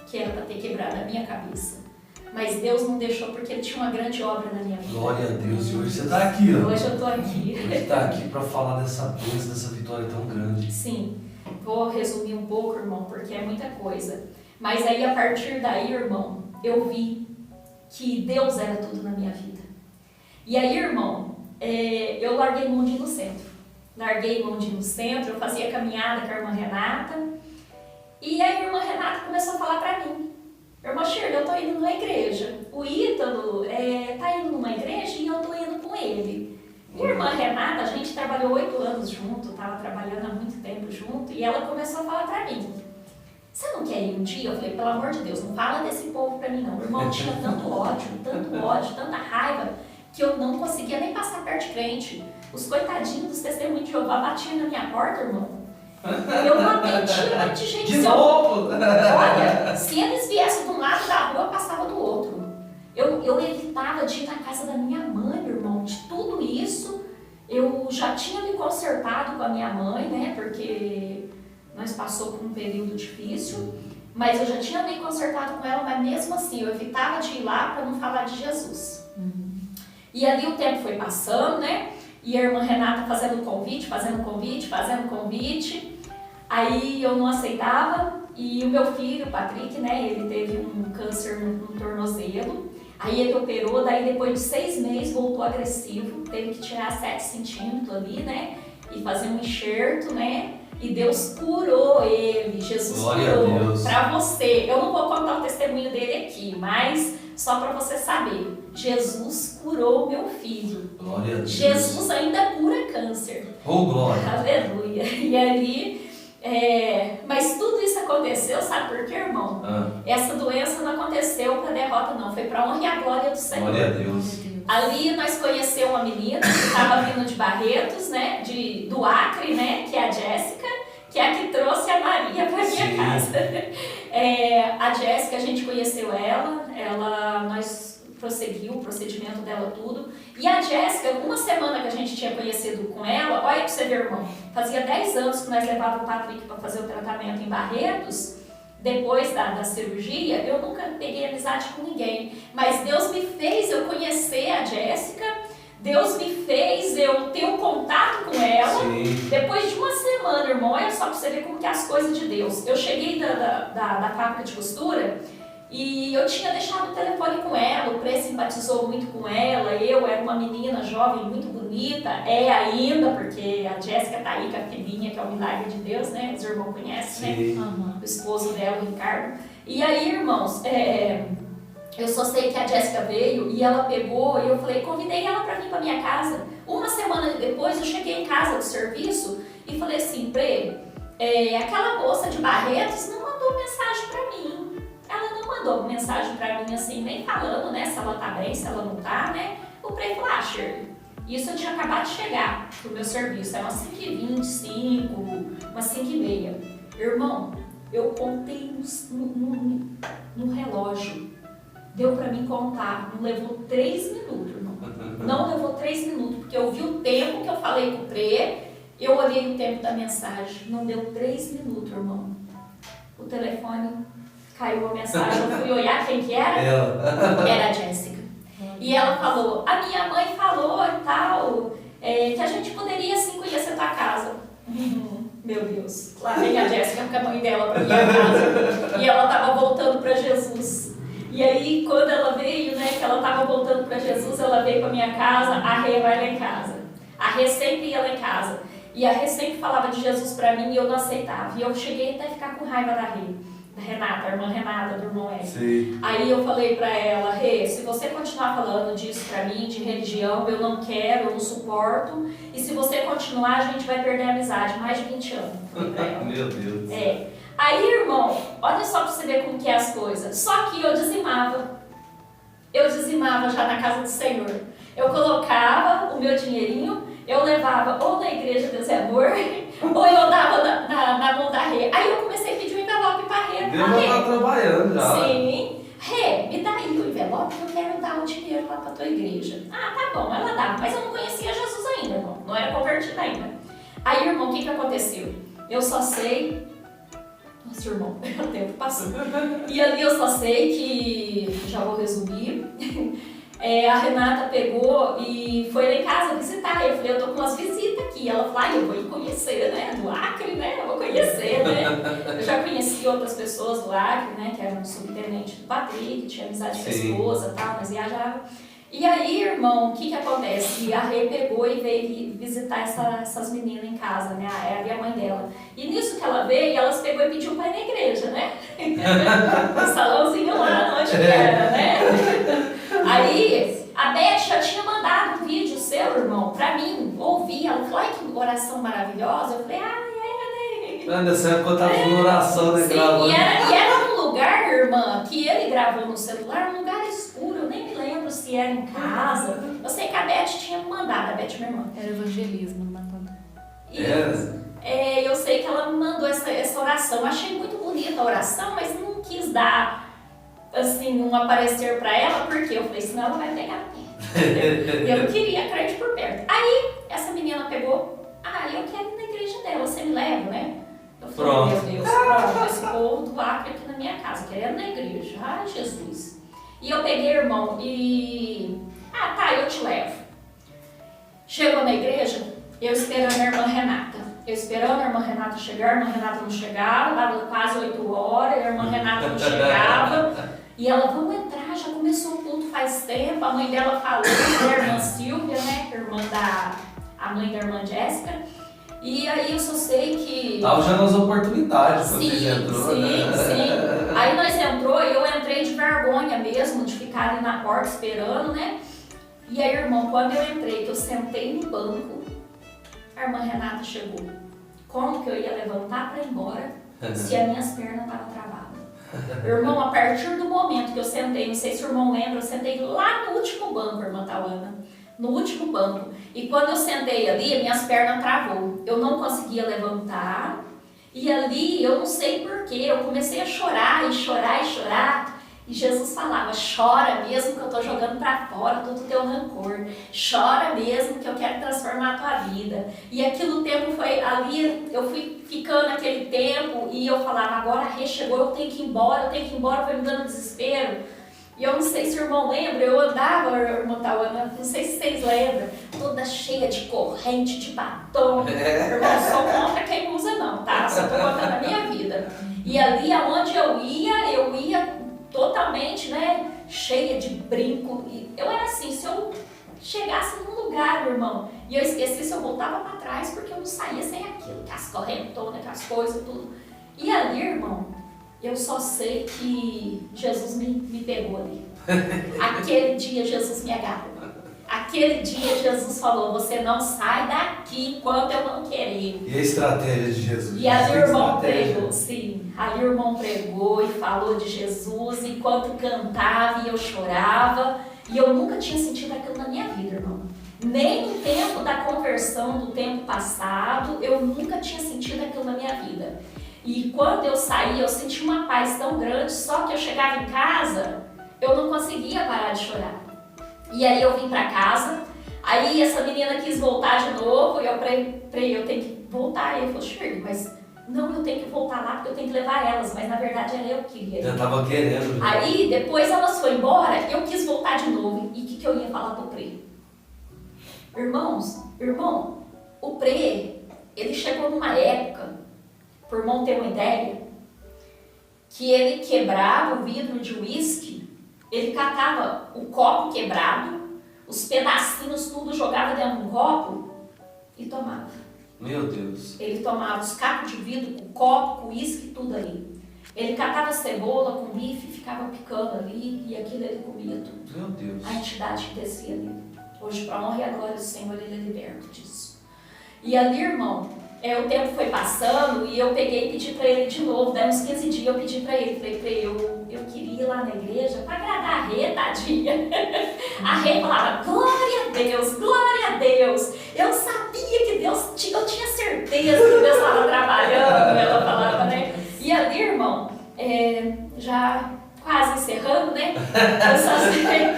que era para ter quebrado a minha cabeça. Mas Deus não deixou porque Ele tinha uma grande obra na minha vida. Glória a Deus. E hoje você está aqui, ó. Hoje eu estou aqui. Hoje está aqui para falar dessa bênção, dessa vitória tão grande. Sim. Vou resumir um pouco, irmão, porque é muita coisa. Mas aí, a partir daí, irmão, eu vi que Deus era tudo na minha vida. E aí, irmão, eu larguei mão de ir no centro. Larguei mão de ir no centro, eu fazia caminhada com a irmã Renata. E aí a irmã Renata começou a falar para mim, irmã Shirley, eu tô indo numa igreja. O Ítalo tá indo numa igreja e eu tô indo com ele. Minha irmã Renata, a gente trabalhou 8 anos junto, tava trabalhando há muito tempo junto, e ela começou a falar para mim, você não quer ir um dia? Eu falei, pelo amor de Deus, não fala desse povo para mim não. O irmão tinha tanto ódio, tanta raiva, que eu não conseguia nem passar perto de crente. Os coitadinhos dos testemunhos de Jeová batiam na minha porta, irmão. Eu não atendia de gente. De novo! Olha, se eles viessem de um lado da rua, eu passava do outro. Eu evitava de ir na casa da minha mãe, irmão. De tudo isso, eu já tinha me consertado com a minha mãe, né? Porque nós passou por um período difícil. Mas eu já tinha me consertado com ela, mas mesmo assim, eu evitava de ir lá para não falar de Jesus. E ali o tempo foi passando, né? E a irmã Renata fazendo convite. Aí eu não aceitava e o meu filho, o Patrick, né, ele teve um câncer no tornozelo. Aí ele operou, daí depois de 6 meses voltou agressivo, teve que tirar 7 centímetros ali, né, e fazer um enxerto, né, e Deus curou ele, Jesus curou. Pra você, eu não vou contar o testemunho dele aqui, mas só para você saber, Jesus curou meu filho. Glória a Deus. Jesus ainda cura câncer. Oh, glória. Aleluia. E ali, mas tudo isso aconteceu, sabe por quê, irmão? Essa doença não aconteceu para derrota, não. Foi para honra e a glória do Senhor. Glória a Deus. Ali nós conhecemos uma menina que estava vindo de Barretos, né? Do Acre, né? Que é a Jéssica, que é a que trouxe a Maria para minha casa. A Jéssica, a gente conheceu nós prosseguiu o procedimento dela tudo. E a Jéssica, uma semana que a gente tinha conhecido com ela, olha pra você ver, irmão, fazia 10 anos que nós levávamos o Patrick para fazer o tratamento em Barretos, depois da cirurgia, eu nunca peguei amizade com ninguém, mas Deus me fez eu conhecer a Jéssica, Deus me fez eu ter um contato com ela. Sim. Depois de uma semana, irmão, olha só pra você ver como que é as coisas de Deus. Eu cheguei da fábrica de costura e eu tinha deixado o telefone com ela, o Pré simpatizou muito com ela, eu era uma menina jovem, muito bonita, ainda, porque a Jéssica tá aí com a filhinha, que é o milagre de Deus, né? Os irmãos conhecem, né? O esposo dela, o Ricardo. E aí, irmãos, Eu só sei que a Jéssica veio e ela pegou e eu falei, convidei ela para vir para minha casa. Uma semana depois eu cheguei em casa do serviço e falei assim para ele, aquela moça de Barretos não mandou mensagem para mim. Ela não mandou mensagem para mim assim, nem falando, né, se ela tá bem, se ela não tá, né. O Prei falou, Shirley, isso eu tinha acabado de chegar pro meu serviço, era umas 5h25, umas 5h30. Irmão, eu contei no relógio. Deu pra mim contar, não levou 3 minutos, irmão. Não levou 3 minutos, porque eu vi o tempo que eu falei com o Prê, eu olhei o tempo da mensagem, não deu 3 minutos, irmão. O telefone caiu a mensagem, eu fui olhar quem que era? Era a Jéssica. E ela falou, a minha mãe falou e tal, que a gente poderia sim conhecer tua casa. Meu Deus, lá vem a Jéssica com a mãe dela pra minha casa. E ela tava voltando pra Jesus. E aí, quando ela veio, né, que ela estava voltando para Jesus, ela veio para minha casa, a Rê vai lá em casa. A Rê sempre ia lá em casa. E a Rê sempre falava de Jesus para mim e eu não aceitava. E eu cheguei até a ficar com raiva da Rê, da Renata, a irmã Renata, do irmão Ed. Aí eu falei para ela, Rê, se você continuar falando disso para mim, de religião, eu não quero, eu não suporto. E se você continuar, a gente vai perder a amizade. Mais de 20 anos. Falei pra ela. Meu Deus. Aí, irmão, olha só pra você ver como que é as coisas. Só que eu dizimava. Eu dizimava já na casa do Senhor. Eu colocava o meu dinheirinho, eu levava ou na igreja Deus é Amor, ou eu dava na mão da Rê. Aí eu comecei a pedir um envelope pra Rê. Deus já tá trabalhando já. Sim. Rê, me dá aí o envelope que eu quero dar o dinheiro lá pra tua igreja. Ah, tá bom, ela dava. Mas eu não conhecia Jesus ainda, irmão. Não era convertida ainda. Aí, irmão, o que aconteceu? Eu só sei... Nossa, irmão, o tempo passou. E ali eu só sei que, já vou resumir, a Renata pegou e foi lá em casa visitar. Eu falei, eu tô com umas visitas aqui. Ela falou, eu vou conhecer, né, do Acre, né, eu vou conhecer, né. Eu já conheci outras pessoas do Acre, né, que era um subtenente do Patrick, que tinha amizade com a esposa e tal, mas viajava. E aí, irmão, o que acontece? A Rê pegou e veio visitar essas meninas em casa, né? Ela e a mãe dela. E nisso que ela veio, elas pegou e pediu pra ir na igreja, né? No salãozinho lá, onde era, né? Aí, a Beth já tinha mandado um vídeo seu, irmão, pra mim, ouvir. Ela falou, ai, que oração maravilhosa. Eu falei, né? Nessa época eu tava fazendo oração, né? Sim, gravando. E era num lugar, irmã, que ele gravou no celular, um lugar escuro, eu nem me lembro se era em casa. Eu sei que a Beth tinha mandado, a Beth, minha irmã. Era evangelismo, matando. Eu sei que ela me mandou essa oração. Eu achei muito bonita a oração, mas não quis dar, assim, um aparecer pra ela, porque eu falei, senão ela vai pegar perto. E eu não queria crente por perto. Aí, essa menina pegou, eu quero ir na igreja dela, você me leva, né? Eu falei, Pronto. meu Deus, pronto, esse povo do Acre aqui na minha casa, querendo na igreja. Ai, Jesus. E eu peguei, irmão, e... eu te levo. Chegou na igreja, eu esperando a irmã Renata. Eu esperando a irmã Renata chegar, a irmã Renata não chegava, dava quase 8 horas, a irmã Renata não chegava. E ela, vamos entrar, já começou o culto faz tempo. A mãe dela falou, a irmã Silvia, né, a mãe da irmã Jéssica. E aí eu só sei que... Tava já nas oportunidades quando vocês entrou, sim, né? Sim. Aí nós entrou e eu entrei de vergonha mesmo, de ficar ali na porta esperando, né? E aí, irmão, quando eu entrei, que eu sentei no banco, a irmã Renata chegou. Como que eu ia levantar para ir embora se as minhas pernas estavam travadas? Irmão, a partir do momento que eu sentei, não sei se o irmão lembra, eu sentei lá no último banco, irmã Tauana. No último banco. E quando eu sentei ali, minhas pernas travou. Eu não conseguia levantar. E ali, eu não sei porquê, eu comecei a chorar e chorar e chorar. E Jesus falava, chora mesmo que eu estou jogando para fora todo o teu rancor. Chora mesmo que eu quero transformar a tua vida. E aquilo tempo foi ali, eu fui ficando aquele tempo e eu falava, agora a Rê chegou, eu tenho que ir embora, foi me dando desespero. E eu não sei se o irmão lembra, eu andava, irmã Tauana, não sei se vocês lembram, toda cheia de corrente, de batom. Irmão, sou contra quem usa não, tá? Só tô contando a minha vida. E ali aonde eu ia totalmente, né, cheia de brinco. E eu era assim, se eu chegasse num lugar, irmão, e eu esquecesse, eu voltava pra trás, porque eu não saía sem aquilo, com as correntonas, com as coisas, tudo. E ali, irmão, eu só sei que Jesus me pegou ali. Aquele dia Jesus me agarrou. Aquele dia Jesus falou, você não sai daqui enquanto eu não querer. E a estratégia de Jesus? E ali o irmão pregou, sim. Ali o irmão pregou e falou de Jesus, enquanto cantava e eu chorava. E eu nunca tinha sentido aquilo na minha vida, irmão. Nem no tempo da conversão do tempo passado, eu nunca tinha sentido aquilo na minha vida. E quando eu saí, eu senti uma paz tão grande, só que eu chegava em casa, eu não conseguia parar de chorar. E aí eu vim pra casa, aí essa menina quis voltar de novo, e eu falei, eu tenho que voltar. E ele falou, Shirley, mas não, eu tenho que voltar lá porque eu tenho que levar elas, mas na verdade era eu que queria. Já estava querendo. Aí depois elas foram embora, eu quis voltar de novo. E o que eu ia falar pro Prê? Irmão, o Prê, ele chegou numa época, por irmão ter uma ideia, que ele quebrava o vidro de uísque. Ele catava o copo quebrado, os pedacinhos tudo, jogava dentro de um copo e tomava. Meu Deus. Ele tomava os cacos de vidro, com o copo, com uísque, tudo ali. Ele catava cebola com bife, ficava picando ali e aquilo ele comia tudo. Meu Deus. A entidade que descia ali. Hoje, para a honra e a glória do Senhor, ele é liberto disso. E ali, irmão, o tempo foi passando e eu peguei e pedi para ele de novo. Daí uns 15 dias eu pedi para ele, falei para ele, eu queria ir lá na igreja para agradar a Rê, tadinha. A Rê falava, glória a Deus. Eu sabia que Deus, eu tinha certeza que Deus estava trabalhando, ela falava, né? E ali, irmão, já quase encerrando, né?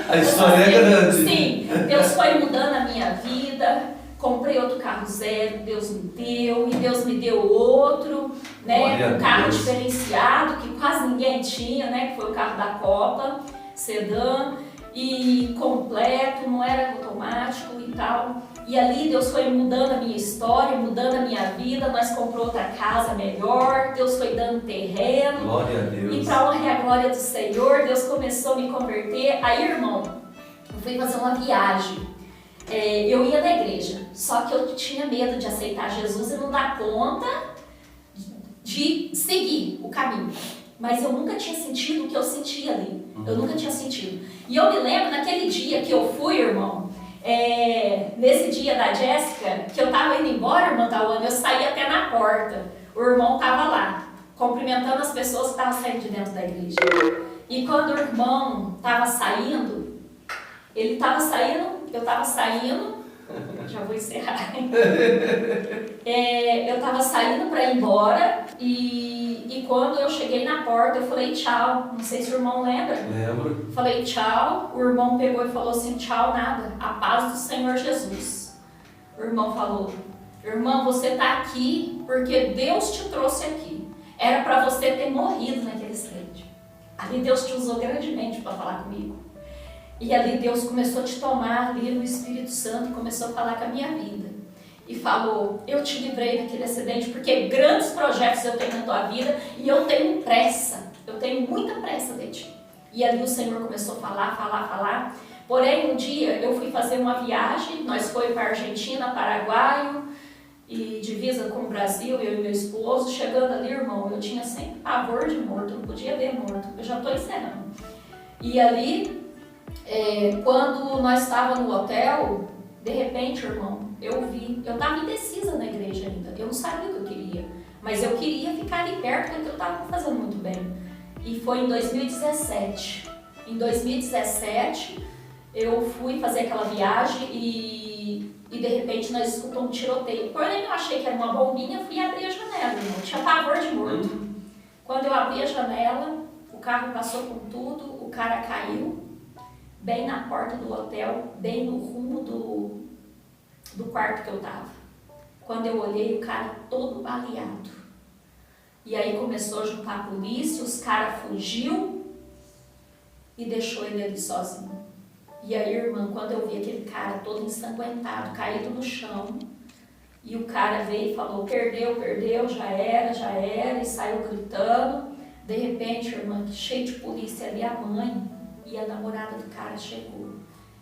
A história é grande. Sim, Deus foi mudando a minha vida. Comprei outro carro zero, Deus me deu, e Deus me deu outro, né? Um carro diferenciado, que quase ninguém tinha, né? Que foi o carro da Copa, sedã, e completo, não era automático e tal. E ali Deus foi mudando a minha história, mudando a minha vida, nós compramos outra casa melhor, Deus foi dando terreno. Glória a Deus. E para honra e a glória do Senhor, Deus começou a me converter. Aí, irmão, eu fui fazer uma viagem. Eu ia na igreja, só que eu tinha medo de aceitar Jesus e não dar conta de seguir o caminho. Mas eu nunca tinha sentido o que eu sentia ali. Eu nunca tinha sentido. E eu me lembro naquele dia que eu fui, irmão, nesse dia da Jéssica, que eu tava indo embora, irmã Tawana, eu saí até na porta. O irmão tava lá, cumprimentando as pessoas que estavam saindo de dentro da igreja. E quando o irmão tava saindo, ele estava saindo, eu estava saindo, já vou encerrar. Eu estava saindo para ir embora e quando eu cheguei na porta, eu falei tchau. Não sei se o irmão lembra. Lembro. Falei tchau, o irmão pegou e falou assim, tchau nada, a paz do Senhor Jesus. O irmão falou, irmão, você está aqui porque Deus te trouxe aqui. Era para você ter morrido naquele instante. Ali Deus te usou grandemente para falar comigo. E ali Deus começou a te tomar ali no Espírito Santo, começou a falar com a minha vida. E falou, eu te livrei daquele acidente, porque grandes projetos eu tenho na tua vida e eu tenho pressa, eu tenho muita pressa de ti. E ali o Senhor começou a falar. Porém, um dia eu fui fazer uma viagem, nós fomos para a Argentina, Paraguai, e divisa com o Brasil, eu e meu esposo. Chegando ali, irmão, eu tinha sempre pavor de morto, eu não podia ver morto, eu já estou encerrando. E ali... quando nós estávamos no hotel, de repente, irmão, eu estava indecisa na igreja ainda, eu não sabia o que eu queria, mas eu queria ficar ali perto porque eu estava fazendo muito bem. E foi em 2017. Em 2017, eu fui fazer aquela viagem e de repente nós escutamos um tiroteio. Porém, eu achei que era uma bombinha, fui abrir a janela, irmão, tinha pavor de morto. Quando eu abri a janela, o carro passou com tudo, o cara caiu. Bem na porta do hotel, bem no rumo do quarto que eu tava. Quando eu olhei, o cara todo baleado. E aí começou a juntar a polícia, os caras fugiu e deixou ele ali sozinho. E aí, irmã, quando eu vi aquele cara todo ensanguentado, caído no chão, e o cara veio e falou, perdeu, já era, e saiu gritando. De repente, irmã, cheio de polícia ali, a mãe e a namorada do cara chegou.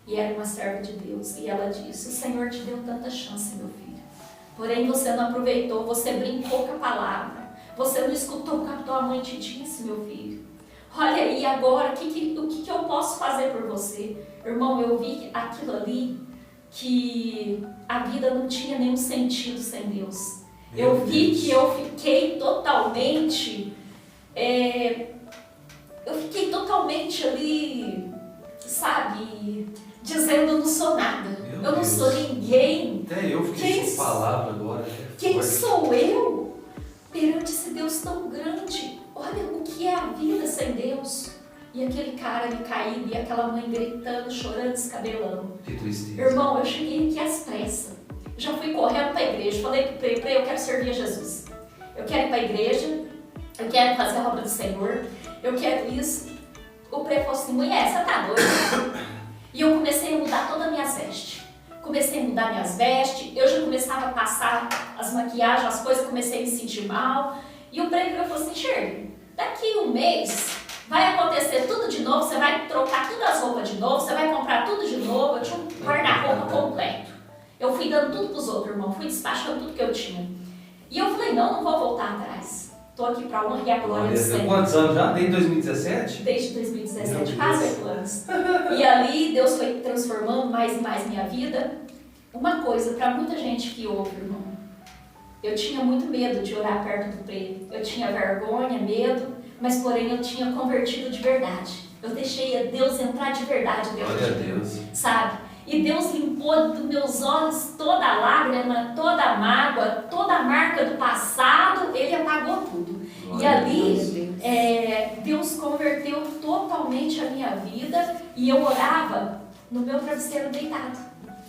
E era uma serva de Deus. E ela disse, o Senhor te deu tanta chance, meu filho. Porém, você não aproveitou, você brincou com a palavra. Você não escutou o que a tua mãe te disse, meu filho. Olha aí agora, o que eu posso fazer por você? Irmão, eu vi aquilo ali, que a vida não tinha nenhum sentido sem Deus. Eu vi que eu fiquei totalmente, ali, sabe, dizendo eu não sou nada, eu não sou ninguém. Até eu fiquei sem palavra agora. Quem sou eu perante esse Deus tão grande? Olha o que é a vida sem Deus. E aquele cara ali caído e aquela mãe gritando, chorando, descabelando. Que tristeza. Irmão, eu cheguei aqui às pressas. Já fui correndo para a igreja. Falei para ele, eu quero servir a Jesus. Eu quero ir para a igreja. Eu quero fazer a obra do Senhor. Eu quero isso. O pré falou assim, mulher, você tá doida? E eu comecei a mudar todas as minhas vestes. Comecei a mudar minhas vestes. Eu já começava a passar as maquiagens, as coisas. Comecei a me sentir mal. E o pré falou assim, Shirley, daqui um mês vai acontecer tudo de novo, você vai trocar todas as roupas de novo, você vai comprar tudo de novo. Eu tinha um guarda-roupa completo. Eu fui dando tudo pros outros, irmão, fui despachando tudo que eu tinha. E eu falei, não vou voltar atrás. Estou aqui para honra e a glória do Senhor. Quantos anos já? Desde 2017? Desde 2017, quase 8 anos. E ali Deus foi transformando mais e mais minha vida. Uma coisa, para muita gente que ouve, irmão, eu tinha muito medo de orar perto do preto. Eu tinha vergonha, medo, mas porém eu tinha convertido de verdade. Eu deixei Deus entrar de verdade dentro de mim, sabe? E Deus limpou dos meus olhos toda a lágrima, toda a mágoa, toda a marca do passado, Ele apagou tudo. Glória e ali, Deus converteu totalmente a minha vida e eu orava no meu travesseiro deitado.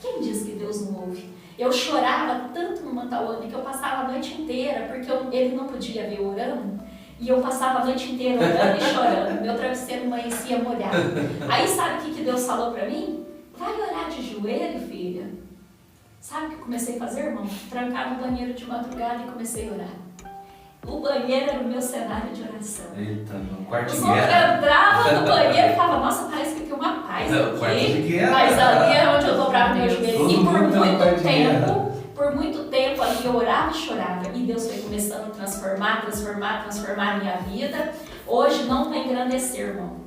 Quem diz que Deus não ouve? Eu chorava tanto no Mantauana que eu passava a noite inteira, porque ele não podia ver orando, e eu passava a noite inteira orando e chorando. Meu travesseiro amanhecia molhado. Aí sabe o que Deus falou pra mim? Vai orar de joelho, filha. Sabe o que eu comecei a fazer, irmão? Trancar no banheiro de madrugada e comecei a orar. O banheiro era o meu cenário de oração. Eita, meu quarto de guerra. Eu entrava no banheiro e falava, nossa, parece que tem uma paz aqui. Mas ali é onde eu dobrava meu joelho. E por muito tempo ali eu orava e chorava. E Deus foi começando a transformar a minha vida. Hoje não para engrandecer, irmão.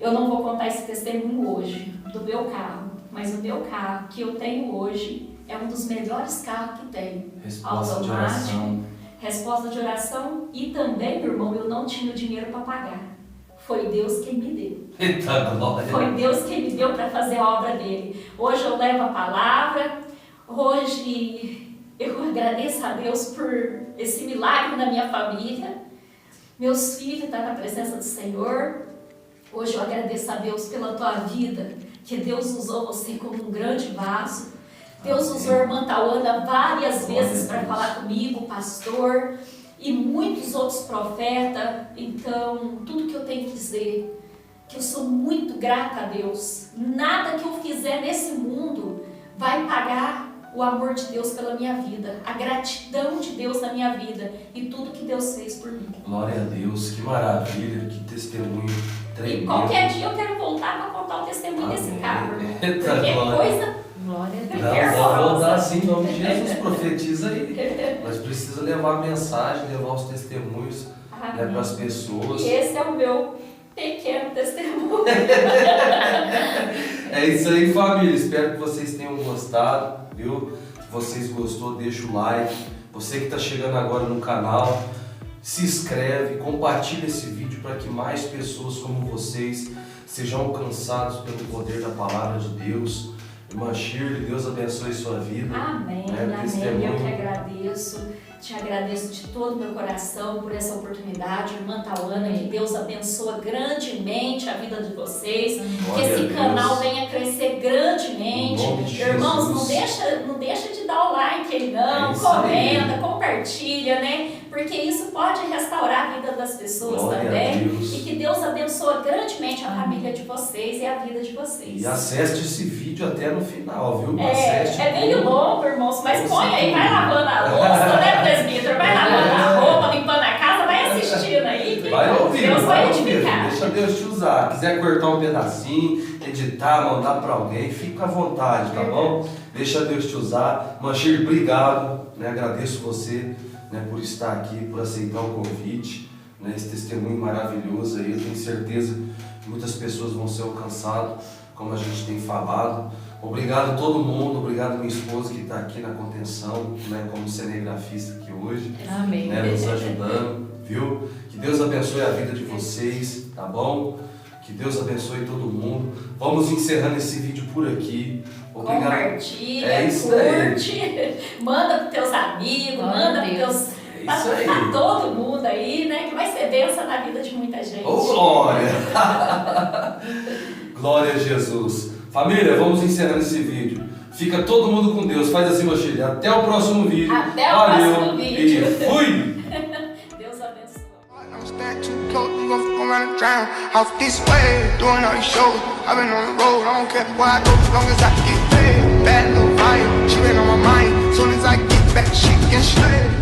Eu não vou contar esse testemunho hoje do meu carro, mas o meu carro que eu tenho hoje é um dos melhores carros que tem. Resposta de oração. Resposta de oração e também, meu irmão, eu não tinha o dinheiro para pagar. Foi Deus quem me deu. Eita, glória. Foi Deus quem me deu para fazer a obra dele. Hoje eu levo a palavra, hoje eu agradeço a Deus por esse milagre na minha família. Meus filhos estão na presença do Senhor. Hoje eu agradeço a Deus pela tua vida, que Deus usou você como um grande vaso. Deus usou a irmã Tauana várias vezes para falar comigo, pastor, e muitos outros profetas. Então, tudo que eu tenho que dizer, que eu sou muito grata a Deus. Nada que eu fizer nesse mundo vai pagar o amor de Deus pela minha vida, a gratidão de Deus na minha vida e tudo que Deus fez por mim. Glória a Deus, que maravilha, que testemunho tremendo. E qualquer dia eu quero voltar para contar o testemunho desse carro, porque é coisa... Glória a Deus. Não, vou voltar assim em nome de Jesus, profetiza aí. Mas precisa levar a mensagem, levar os testemunhos, né, para as pessoas. E esse é o meu pequeno testemunho. É isso aí, família. Espero que vocês tenham gostado, viu? Se vocês gostou, deixa o like. Você que está chegando agora no canal, se inscreve, compartilha esse vídeo para que mais pessoas como vocês sejam alcançados pelo poder da palavra de Deus. Irmã Shirley, Deus abençoe sua vida. Amém, amém. Eu que agradeço. Te agradeço de todo o meu coração por essa oportunidade. Irmã Tauana, que Deus abençoa grandemente a vida de vocês. Que esse canal venha crescer grandemente. Irmãos, não deixa de dar o like aí não. Comenta, compartilha, né? Porque isso pode restaurar a vida das pessoas também. E que Deus abençoe grandemente a família de vocês e a vida de vocês. E acesse esse vídeo até no final, viu? É meio longo, irmãos, mas põe aí, vai lavando a louça, né, presbítero? Vai lavando a roupa, limpando a casa, vai assistindo aí. Vai ouvir, Deus vai edificar. Deixa Deus te usar. Quiser cortar um pedacinho, editar, mandar para alguém, fica à vontade, tá bom? Deixa Deus te usar. Manchir, obrigado, né? Agradeço você, né, por estar aqui, por aceitar o convite. né, esse testemunho maravilhoso aí. Eu tenho certeza que muitas pessoas vão ser alcançadas, como a gente tem falado. Obrigado a todo mundo, obrigado a minha esposa que está aqui na contenção, né, como cinegrafista aqui hoje. Amém. Né, nos ajudando, viu? Que Deus abençoe a vida de vocês, tá bom? Que Deus abençoe todo mundo. Vamos encerrando esse vídeo por aqui. Obrigado. Compartilha, curte, manda para teus amigos, manda para teus... Para todo mundo aí, né? Que vai ser bênção na vida de muita gente. Ô, glória! Glória a Jesus. Família, vamos encerrando esse vídeo. Fica todo mundo com Deus. Faz assim, Mochilha. Até o próximo vídeo. Até o próximo vídeo. E fui! Deus abençoe. Don't stand too close, you gon' run and drown. Off this way, doing all these shows. I've been on the road, I don't care where I go, as long as I get paid. Bad little vibe, she been on my mind. Soon as I get back, she can slay.